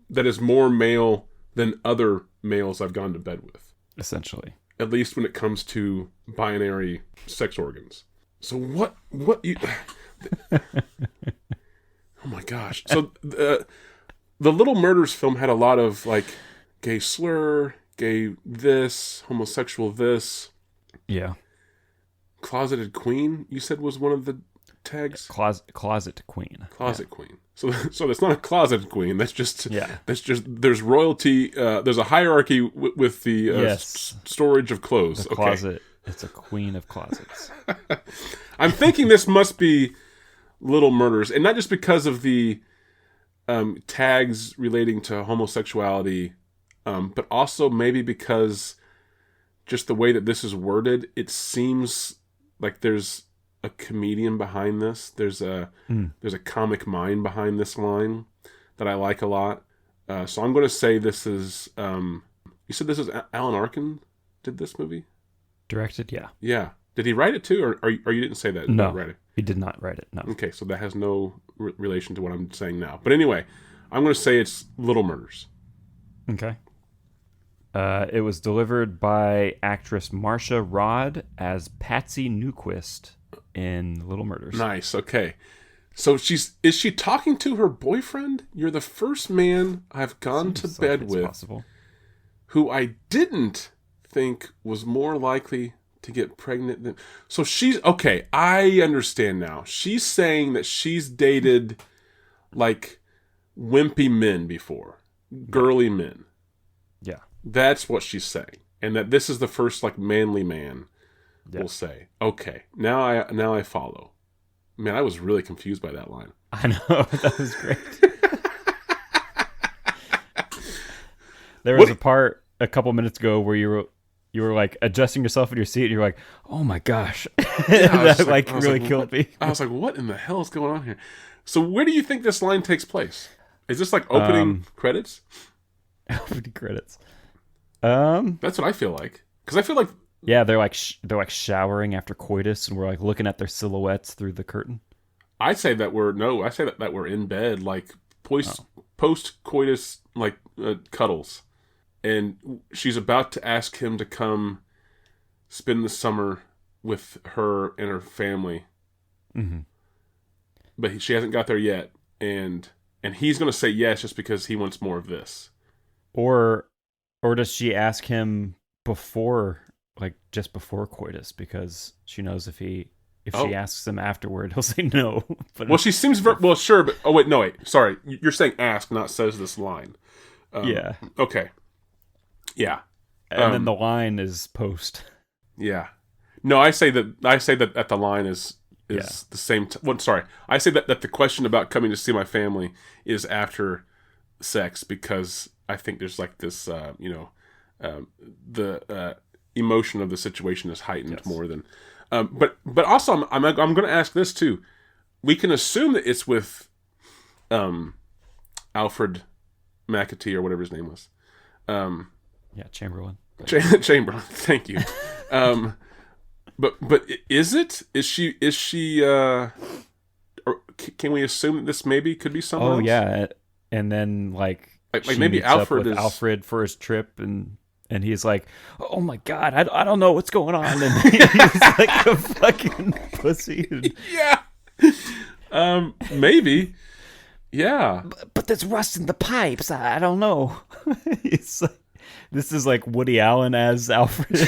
is more male than other males I've gone to bed with. Essentially. At least when it comes to binary sex organs. So what you... Oh my gosh. So the Little Murders film had a lot of like gay slur, gay this, homosexual this. Yeah. Closeted queen, you said was one of the tags? Closet queen. Closet queen. So that's not a closeted queen. That's just there's royalty. There's a hierarchy with the storage of clothes. The closet. It's a queen of closets. I'm thinking this must be Little Murders, and not just because of the tags relating to homosexuality, but also maybe because just the way that this is worded, it seems like there's a comedian behind this. There's a comic mind behind this line that I like a lot. So I'm going to say this is. You said this is Alan Arkin did this movie? Directed, yeah. Yeah. Did he write it too, or you didn't say that? No, write it? He did not write it. No. Okay, so that has no relation to what I'm saying now. But anyway, I'm going to say it's Little Murders. Okay. It was delivered by actress Marsha Rod as Patsy Newquist in Little Murders. Nice. Okay. So is she talking to her boyfriend? You're the first man I've gone to bed with possible. Who I didn't think was more likely to get pregnant than... So she's... Okay, I understand now. She's saying that she's dated like wimpy men before. Girly men. Yeah. That's what she's saying. And that this is the first like manly man will say. Okay, now I follow. Man, I was really confused by that line. I know. That was great. There was a part a couple minutes ago where you were like adjusting yourself in your seat and you're like, oh my gosh. Yeah, that really killed me. I was like, what in the hell is going on here? So where do you think this line takes place? Is this like opening credits? Opening credits. That's what I feel like. Because I feel like... Yeah, they're like showering after coitus and we're like looking at their silhouettes through the curtain. I say that we're in bed, like post-coitus like cuddles. And she's about to ask him to come spend the summer with her and her family. Mm-hmm. But she hasn't got there yet. And he's going to say yes just because he wants more of this. Or does she ask him before, like just before coitus, because she knows if she asks him afterward, he'll say no. But well, she seems sure, but wait, sorry, you're saying ask, not says this line. Yeah. Okay. Yeah. And then the line is post. Yeah. No, I say that the line is the same. Sorry, I say that the question about coming to see my family is after sex because I think there's like this, the emotion of the situation is heightened more than. But also I'm going to ask this too. We can assume that it's with, Alfred McAtee or whatever his name was. Chamberlain. Chamberlain. Thank you. But is it? Is she? Or can we assume that this maybe could be someone else? Oh yeah, and then like maybe Alfred is Alfred for his trip and he's like, oh my god, I don't know what's going on, and he's like a fucking pussy. Yeah. Maybe. Yeah. But there's rust in the pipes. I don't know. It's like, this is like Woody Allen as Alfred.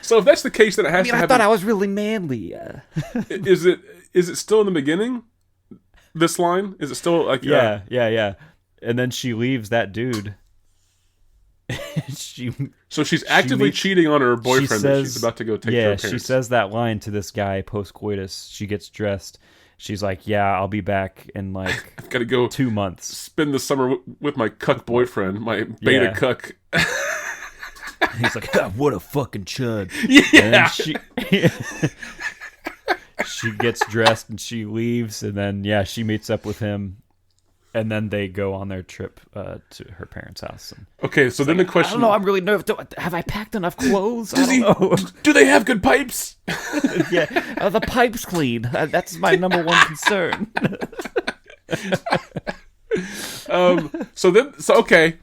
So if that's the case, then it has to have... I thought I was really manly. Is it still in the beginning? This line? Is it still like... Yeah. and then she leaves that dude. she So she's actively cheating on her boyfriend that she's about to go take to her Yeah, parents. she says that line to this guy post-coitus. She gets dressed. She's like, yeah, I'll be back in like I've got to go 2 months. spend the summer with my cuck boyfriend, my beta cuck. He's like, oh, what a fucking chud. Yeah. And then she gets dressed and she leaves, and then she meets up with him, and then they go on their trip to her parents' house. And okay, so then the question... I don't know, I'm really nervous. Have I packed enough clothes? I don't know. Do they have good pipes? Yeah, the pipe's clean. That's my number one concern. Okay,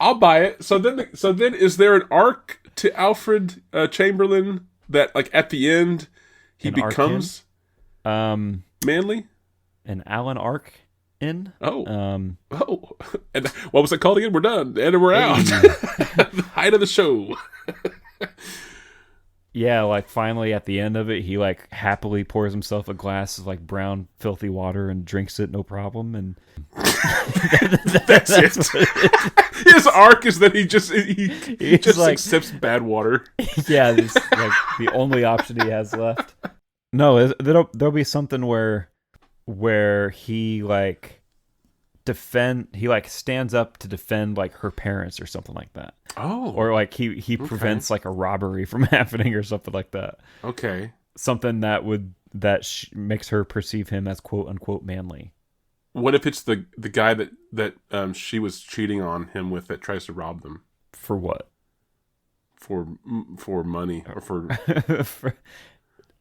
I'll buy it. So then, is there an arc to Alfred Chamberlain that, like, at the end he becomes manly? An Alan Ark in? Oh, and what was it called again? We're done, and we're out. The height of the show. Yeah, like finally at the end of it, he like happily pours himself a glass of like brown, filthy water and drinks it no problem. And that's it. His arc is that he just like, accepts bad water. Yeah, this like the only option he has left. No, there'll be something where he like stands up to defend like her parents or something like that. Oh. Or like he prevents like a robbery from happening or something like that. Okay. Something that makes her perceive him as quote unquote manly. What if it's the guy that she was cheating on him with that tries to rob them? For what? For money or for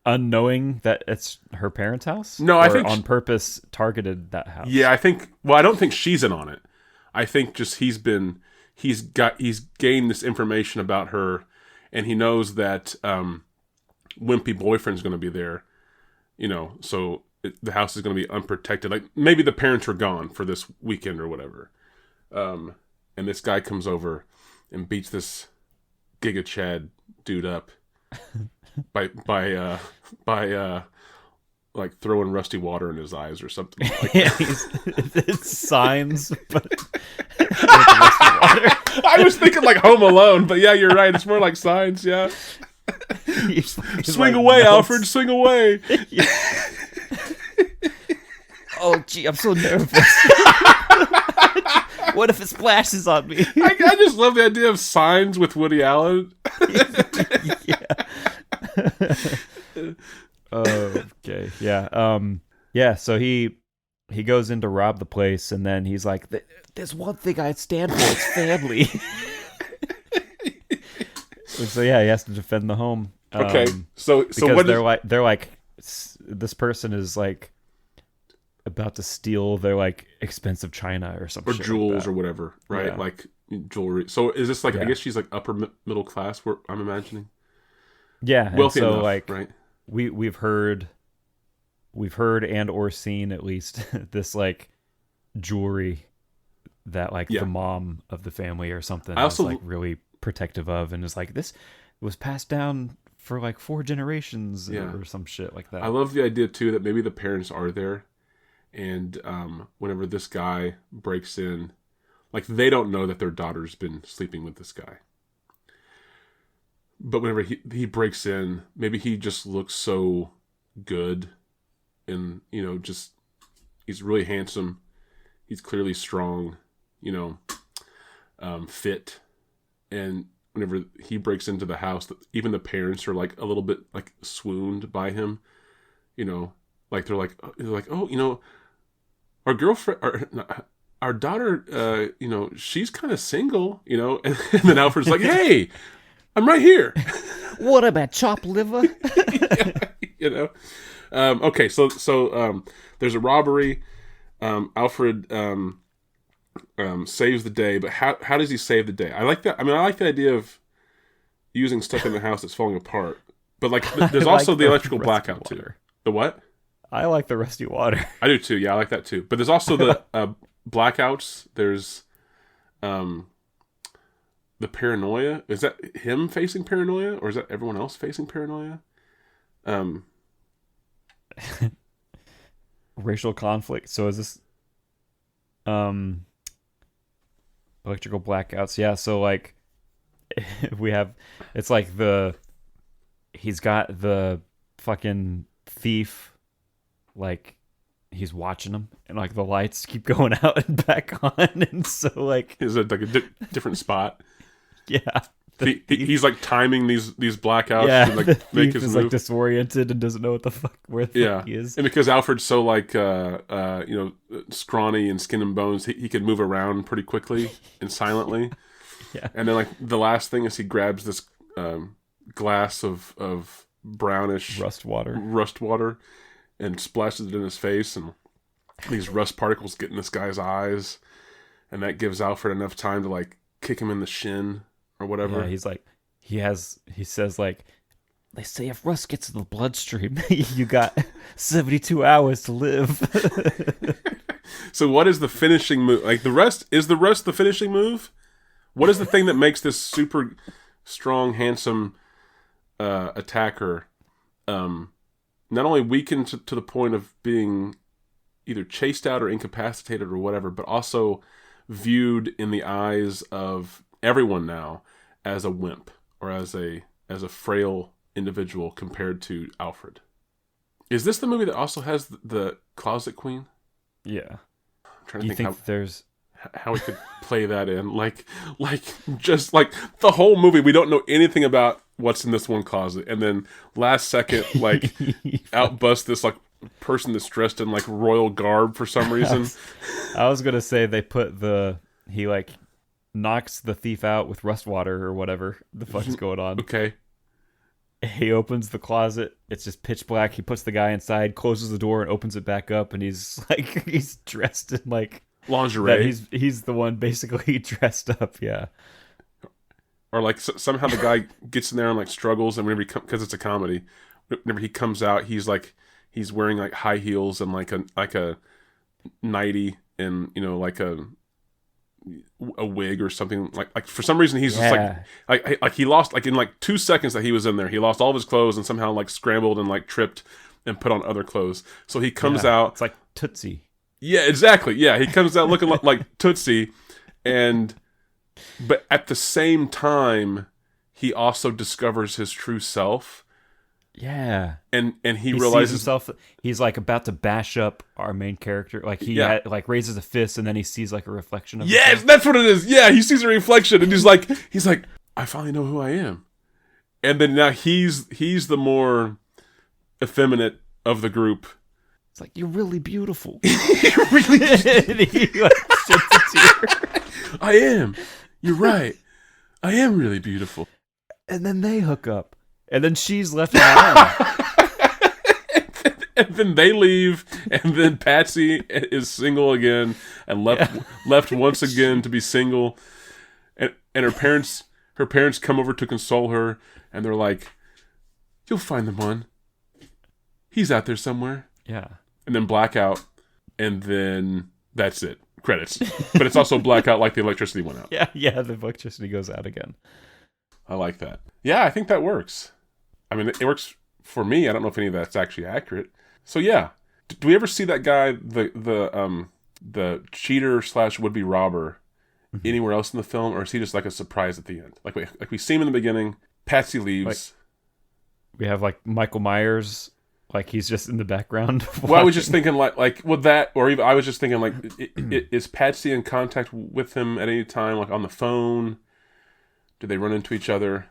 unknowing that it's her parents' house? No, I think on purpose targeted that house. Yeah, I don't think she's in on it. I think just he's gained this information about her, and he knows that wimpy boyfriend's going to be there, so the house is going to be unprotected. Like maybe the parents are gone for this weekend or whatever. And this guy comes over and beats this Giga Chad dude up. by like throwing rusty water in his eyes or something like that. It's signs, but with rusty water. I was thinking like Home Alone, but yeah, you're right. It's more like Signs, yeah. He's swing like away, melts. Alfred, swing away. Oh, gee, I'm so nervous. What if it splashes on me? I just love the idea of Signs with Woody Allen. Yeah. Okay. Yeah. Yeah. So he goes in to rob the place, and then he's like, "There's one thing I stand for. It's family." So yeah, he has to defend the home. Okay. So because what they're like this person is like about to steal their like expensive china or something, or jewels or whatever, right? Yeah. Like jewelry. So is this like I guess she's like upper middle class? Where I'm imagining. Yeah, wealthy so enough, like right? we've heard and or seen at least this like jewelry that like the mom of the family or something is like really protective of, and is like, this was passed down for like 4 generations or some shit like that. I love the idea too that maybe the parents are there, and whenever this guy breaks in, like they don't know that their daughter's been sleeping with this guy. But whenever he breaks in, maybe he just looks so good, and just he's really handsome. He's clearly strong, fit, and whenever he breaks into the house, even the parents are like a little bit like swooned by him, like they're like, oh, our girlfriend, our daughter, she's kind of single, and then Alfred's like, hey. I'm right here. What about chopped liver? Okay, so there's a robbery. Alfred saves the day, but how does he save the day? I like that. I mean, I like the idea of using stuff in the house that's falling apart. But like, there's also the electrical blackout too. The what? I like the rusty water. I do too. Yeah, I like that too. But there's also the blackouts. There's the paranoia. Is that him facing paranoia, or is that everyone else facing paranoia? Racial conflict. So is this Electrical blackouts. Yeah, so like we have it's like he's got the fucking thief like he's watching him and like the lights keep going out and back on and so like Is it like a different spot? yeah. He's like timing these blackouts Yeah, to the like make thief his is move. like disoriented and doesn't know what the fuck where the fuck he is. And because Alfred's so like scrawny and skin and bones, he can move around pretty quickly and silently. Yeah. And then like the last thing is he grabs this glass of brownish Rust water and splashes it in his face, and these rust particles get in this guy's eyes, and that gives Alfred enough time to like kick him in the shin or whatever. Yeah, he's like he says like they say if rust gets in the bloodstream you got 72 hours to live. So what is the finishing move? Like the rust the finishing move? What is the thing that makes this super strong, handsome attacker not only weakened to the point of being either chased out or incapacitated or whatever, but also viewed in the eyes of everyone now as a wimp or as a frail individual compared to Alfred? Is this the movie that also has the Closet Queen? Yeah. I'm trying to Do you think there's how we could play that in, like just like the whole movie we don't know anything about what's in this one closet, and then last second like outbust this like person that's dressed in like royal garb for some reason. I was gonna say they put he like knocks the thief out with rust water or whatever the fuck is going on. Okay. He opens the closet, it's just pitch black, he puts the guy inside, closes the door and opens it back up, and he's like he's dressed in like lingerie. He's the one basically dressed up, yeah. Or like somehow the guy gets in there and like struggles, and whenever because it's a comedy, whenever he comes out, he's wearing like high heels and like a nightie and like a wig or something, like for some reason he's just like he lost like in like 2 seconds that he was in there, he lost all of his clothes and somehow like scrambled and like tripped and put on other clothes. So he comes out, it's like Tootsie. Yeah, exactly. Yeah, he comes out looking like Tootsie, but at the same time, he also discovers his true self. Yeah, and he realizes sees himself. He's like about to bash up our main character. Like he like raises a fist, and then he sees like a reflection of. Yes, himself. That's what it is. Yeah, he sees a reflection, and he's like, I finally know who I am. And then now he's the more effeminate of the group. It's like, you're really beautiful. You're really beautiful. I am. You're right. I am really beautiful. And then they hook up. And then she's left alone. And then they leave. And then Patsy is single again and left once again to be single. And her parents come over to console her. And they're like, you'll find the one. He's out there somewhere. Yeah. And then blackout, and then that's it. Credits. But it's also blackout like the electricity went out. Yeah, the electricity goes out again. I like that. Yeah, I think that works. I mean, it works for me. I don't know if any of that's actually accurate. So yeah. Do we ever see that guy, the cheater / would-be robber, anywhere else in the film, or is he just like a surprise at the end? Like we see him in the beginning, Patsy leaves. We have like Michael Myers. Like he's just in the background. Well, I was just thinking like with that, or even I was just thinking like, is Patsy in contact with him at any time, like on the phone? Do they run into each other,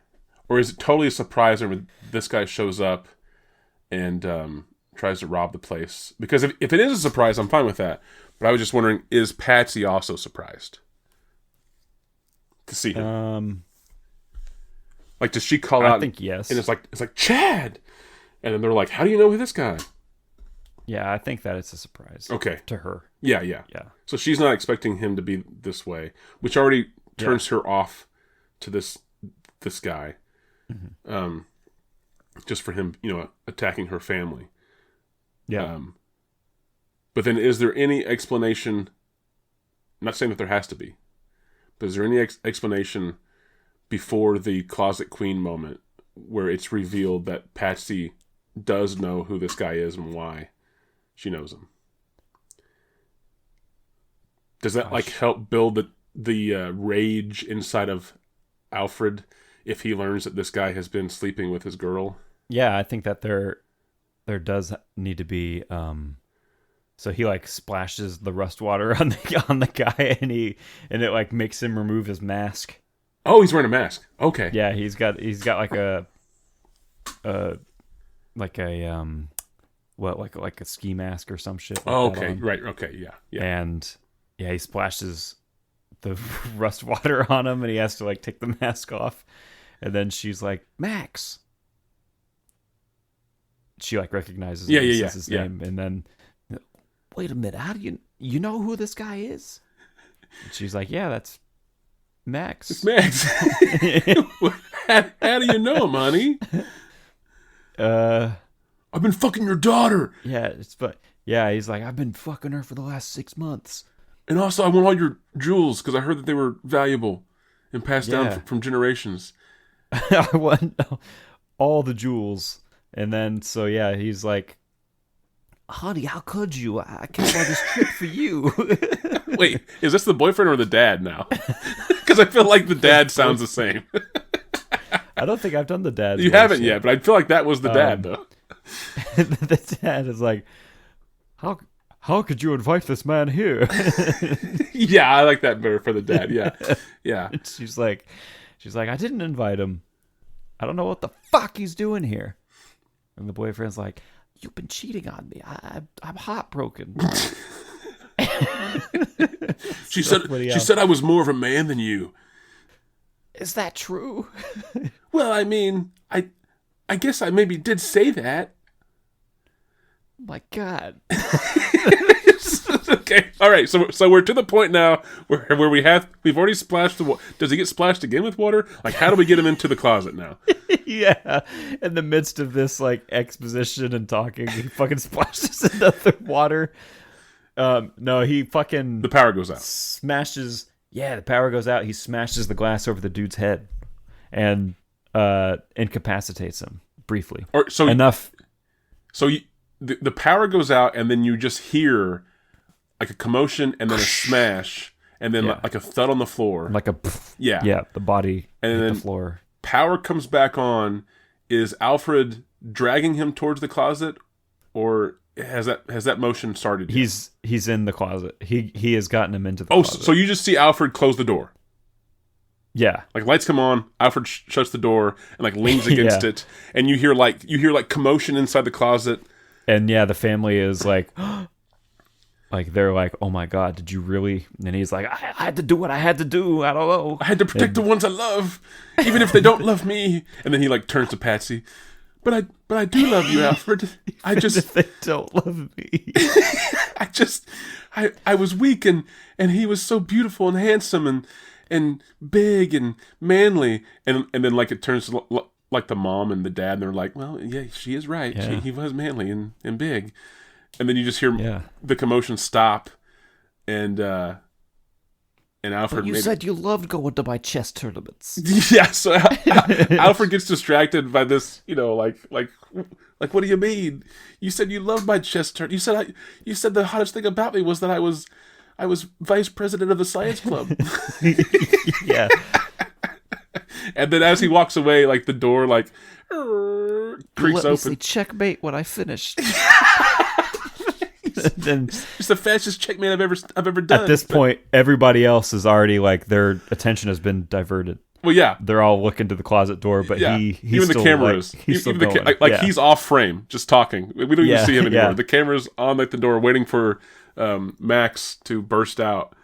or is it totally a surprise when this guy shows up and tries to rob the place? Because if it is a surprise, I'm fine with that. But I was just wondering, is Patsy also surprised to see him? Like, does she call out? I think yes. And it's like Chad. And then they're like, how do you know this guy? Yeah, I think that it's a surprise. Okay. To her. Yeah. So she's not expecting him to be this way, which already turns her off to this guy. Mm-hmm. Just for him, attacking her family. Yeah. But then is there any explanation, I'm not saying that there has to be, but is there any explanation before the Closet Queen moment where it's revealed that Patsy does know who this guy is and why she knows him? Does that help build the rage inside of Alfred if he learns that this guy has been sleeping with his girl? Yeah, I think that there does need to be. So he like splashes the rust water on the guy, and it like makes him remove his mask. Oh, he's wearing a mask. Okay. Yeah, he's got like a like a ski mask or some shit. Like Oh, that okay. on. Right. Okay. Yeah. Yeah. And yeah, he splashes the rust water on him, and he has to like take the mask off. And then she's like, Max. She like recognizes him, says his name, and then, wait a minute, how do you know who this guy is? And she's like, yeah, that's Max. It's Max. How do you know him, honey? I've been fucking your daughter. Yeah, he's like, I've been fucking her for the last 6 months. And also, I want all your jewels because I heard that they were valuable and passed down from generations. I want all the jewels. And then, so yeah, he's like, honey, how could you? I came on this trip for you. Wait, is this the boyfriend or the dad now? Because I feel like the dad sounds the same. I don't think I've done the dad. You haven't yet, but I feel like that was the dad, though. The dad is like, how could you invite this man here? Yeah, I like that better for the dad. Yeah, yeah. She's like, I didn't invite him. I don't know what the fuck he's doing here. And the boyfriend's like, you've been cheating on me. I'm heartbroken. She said I was more of a man than you. Is that true? Well, I mean, I guess I maybe did say that. My God. Okay, all right. So we're to the point now where we've already splashed the water. Does he get splashed again with water? Like, how do we get him into the closet now? Yeah, in the midst of this like exposition and talking, he fucking splashes into the water. No, he fucking The power goes out. Smashes. Yeah, the power goes out. He smashes the glass over the dude's head and incapacitates him briefly. Enough. So the power goes out, and then you just hear like a commotion, and then a smash, and then like a thud on the floor, like a yeah, the body and hit then the floor. Power comes back on. Is Alfred dragging him towards the closet, or has that motion started yet? He's in the closet. He has gotten him into the closet. So you just see Alfred close the door. Yeah, like lights come on, Alfred shuts the door and like leans against it, and you hear like commotion inside the closet. And yeah, the family is like, like they're like, oh my God, did you really? And he's like, I had to do what I had to do. I don't know. I had to protect the ones I love, even if they don't love me. And then he like turns to Patsy, but I do love you, Alfred. I just if they don't love me. I was weak and he was so beautiful and handsome and big and manly, and then like it turns to like the mom and the dad, and they're like, well, yeah, she is right. Yeah. He was manly and big. And then you just hear the commotion stop, and Alfred. But you said you loved going to my chess tournaments. Yeah, so Alfred gets distracted by this, like what do you mean? You said you loved my chess tournament. You said the hottest thing about me was that I was vice president of the science club. Yeah. And then as he walks away, like the door like creaks open. Say checkmate when I finished. Then it's the fastest checkmate I've ever done. At this point, everybody else is already like their attention has been diverted. Well, yeah, they're all looking to the closet door, but he's even still, the cameras, like, he's still going. He's off frame, just talking. We don't even see him anymore. Yeah. The camera's on like the door, waiting for Max to burst out.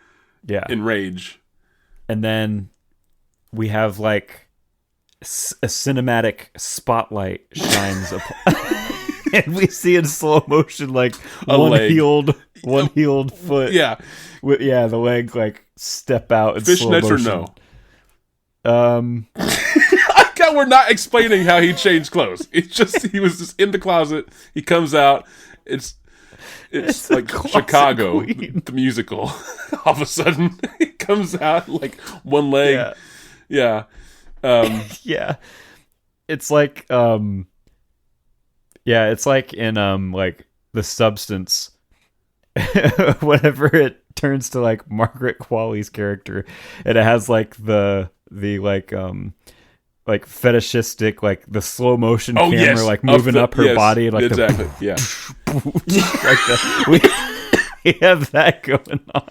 Yeah, in rage. And then we have like a cinematic spotlight shines upon. And we see in slow motion like one healed foot. Yeah, the leg like step out in slow fishnets motion. or no. God, we're not explaining how he changed clothes. It's just he was just in the closet. He comes out. It's like Chicago, the musical. All of a sudden, he comes out like one leg. Yeah. Yeah. It's like it's like in like The Substance, whenever it turns to like Margaret Qualley's character, and it has like the like fetishistic, like the slow motion camera, yes, like moving up her body, like exactly, yeah, like we have that going on.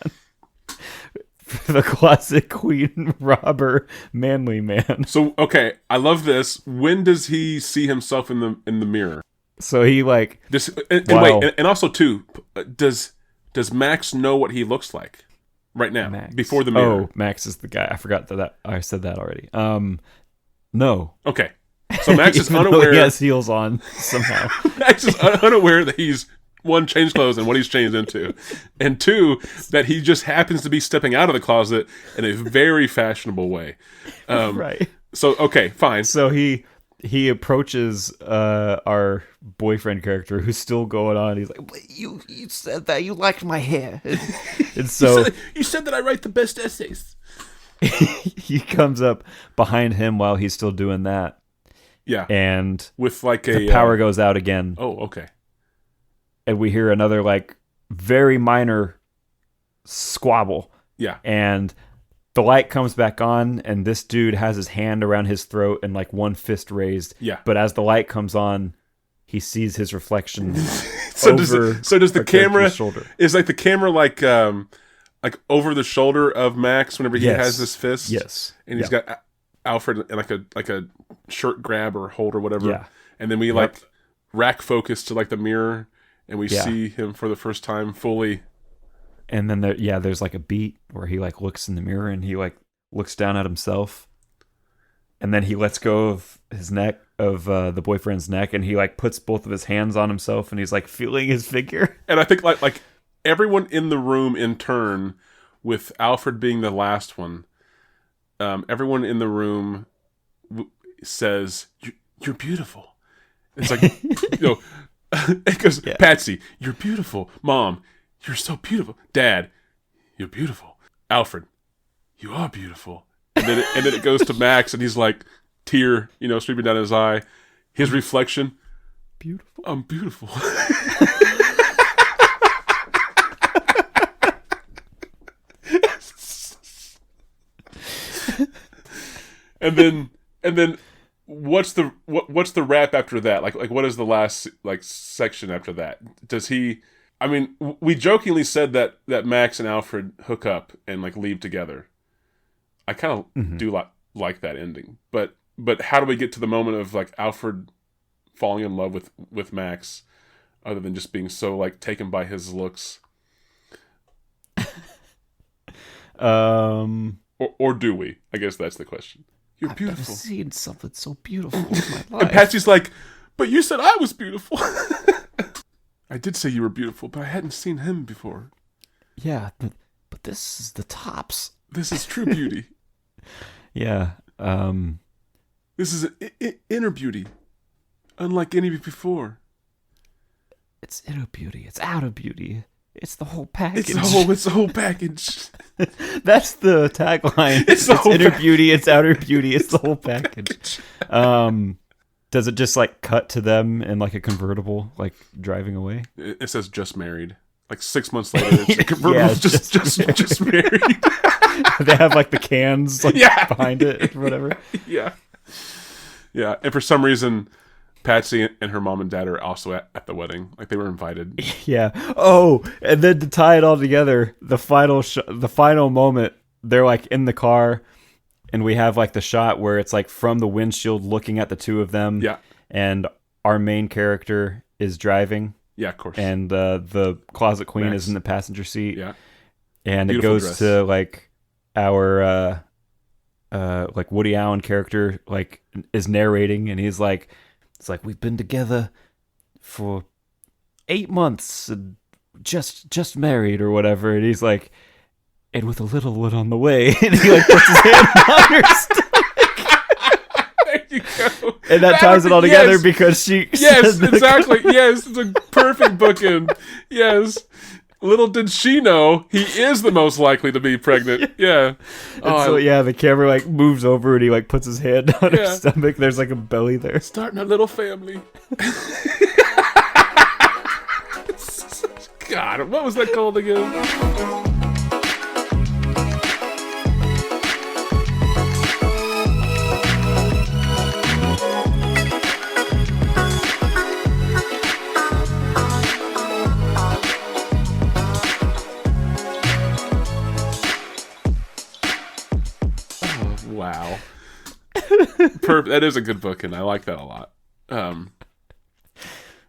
For the classic Queen Robber manly man. So okay, I love this. When does he see himself in the mirror? So he like and also too, does Max know what he looks like right now Max. before the mirror? Oh, Max is the guy. I forgot that I said that already. No. Okay. So Max is Even though unaware. he has heels on somehow. Max is unaware that he's, one, changed clothes and what he's changed into, and two, that he just happens to be stepping out of the closet in a very fashionable way. Right. So okay, fine. So he approaches our boyfriend character, who's still going on. He's like, "But you said that you liked my hair," and so you said that I write the best essays. he comes up behind him while he's still doing that. Yeah, and with like the power goes out again. Oh, okay. And we hear another like very minor squabble. Yeah, and the light comes back on, and this dude has his hand around his throat and like one fist raised. Yeah, but as the light comes on, he sees his reflection. So does the camera shoulder? Is like the camera like over the shoulder of Max whenever he has this fist? Yes, and he's got Alfred in like a shirt grab or hold or whatever. Yeah, and then we like rack focus to like the mirror, and we see him for the first time fully. And then there's like a beat where he like looks in the mirror and he like looks down at himself, and then he lets go of his neck, of the boyfriend's neck, and he like puts both of his hands on himself, and he's like feeling his figure. And I think like everyone in the room in turn, with Alfred being the last one, everyone in the room says, "You're beautiful." It's like it goes, Patsy, "You're beautiful." Mom, "You're so beautiful." Dad, "You're beautiful." Alfred, "You are beautiful." And then it goes to Max, and he's like, tear, streaming down his eye. His reflection, "Beautiful. I'm beautiful." and then what's the wrap after that? Like what is the last like section after that? Does he? I mean, we jokingly said that Max and Alfred hook up and like leave together. I kind of do like that ending, but how do we get to the moment of like Alfred falling in love with Max, other than just being so like taken by his looks? Or do we? I guess that's the question. You're beautiful. I've never seen something so beautiful in my life. And Patsy's like, "But you said I was beautiful." "I did say you were beautiful, but I hadn't seen him before." "Yeah, but this is the tops. This is true beauty." Yeah. This is an inner beauty, unlike any before. It's inner beauty. It's outer beauty. It's the whole package. It's the whole package. That's the tagline. It's inner beauty. It's outer beauty. It's the whole package. Does it just like cut to them in like a convertible, like driving away? It says "just married." Like 6 months later, it's a convertible. just married. They have like the cans like behind it or whatever. Yeah. And for some reason, Patsy and her mom and dad are also at the wedding. Like they were invited. Yeah. Oh, and then to tie it all together, the final moment, they're like in the car, and we have like the shot where it's like from the windshield looking at the two of them. Yeah. And our main character is driving. Yeah, of course. And the closet queen Max is in the passenger seat. Yeah. And beautiful it goes dress. to like our like Woody Allen character like is narrating, and he's like, it's like, "We've been together for 8 months and just married," or whatever, and he's like, "And with a little one on the way," and he like puts his hand on her stomach. There you go. And that ties it all together because she Yes, exactly. Yes, it's a perfect bookend. Yes. Little did she know he is the most likely to be pregnant. Yeah. So the camera like moves over and he like puts his hand on her stomach. There's like a belly there. Starting a little family. God. I don't. What was that called again? Oh, wow. That is a good book, and I like that a lot.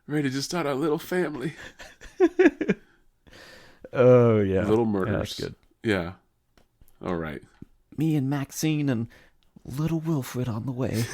Ready to start our little family. Oh yeah, Little murders. Yeah, that's good. Yeah. All right. Me and Maxine and little Wilfred on the way.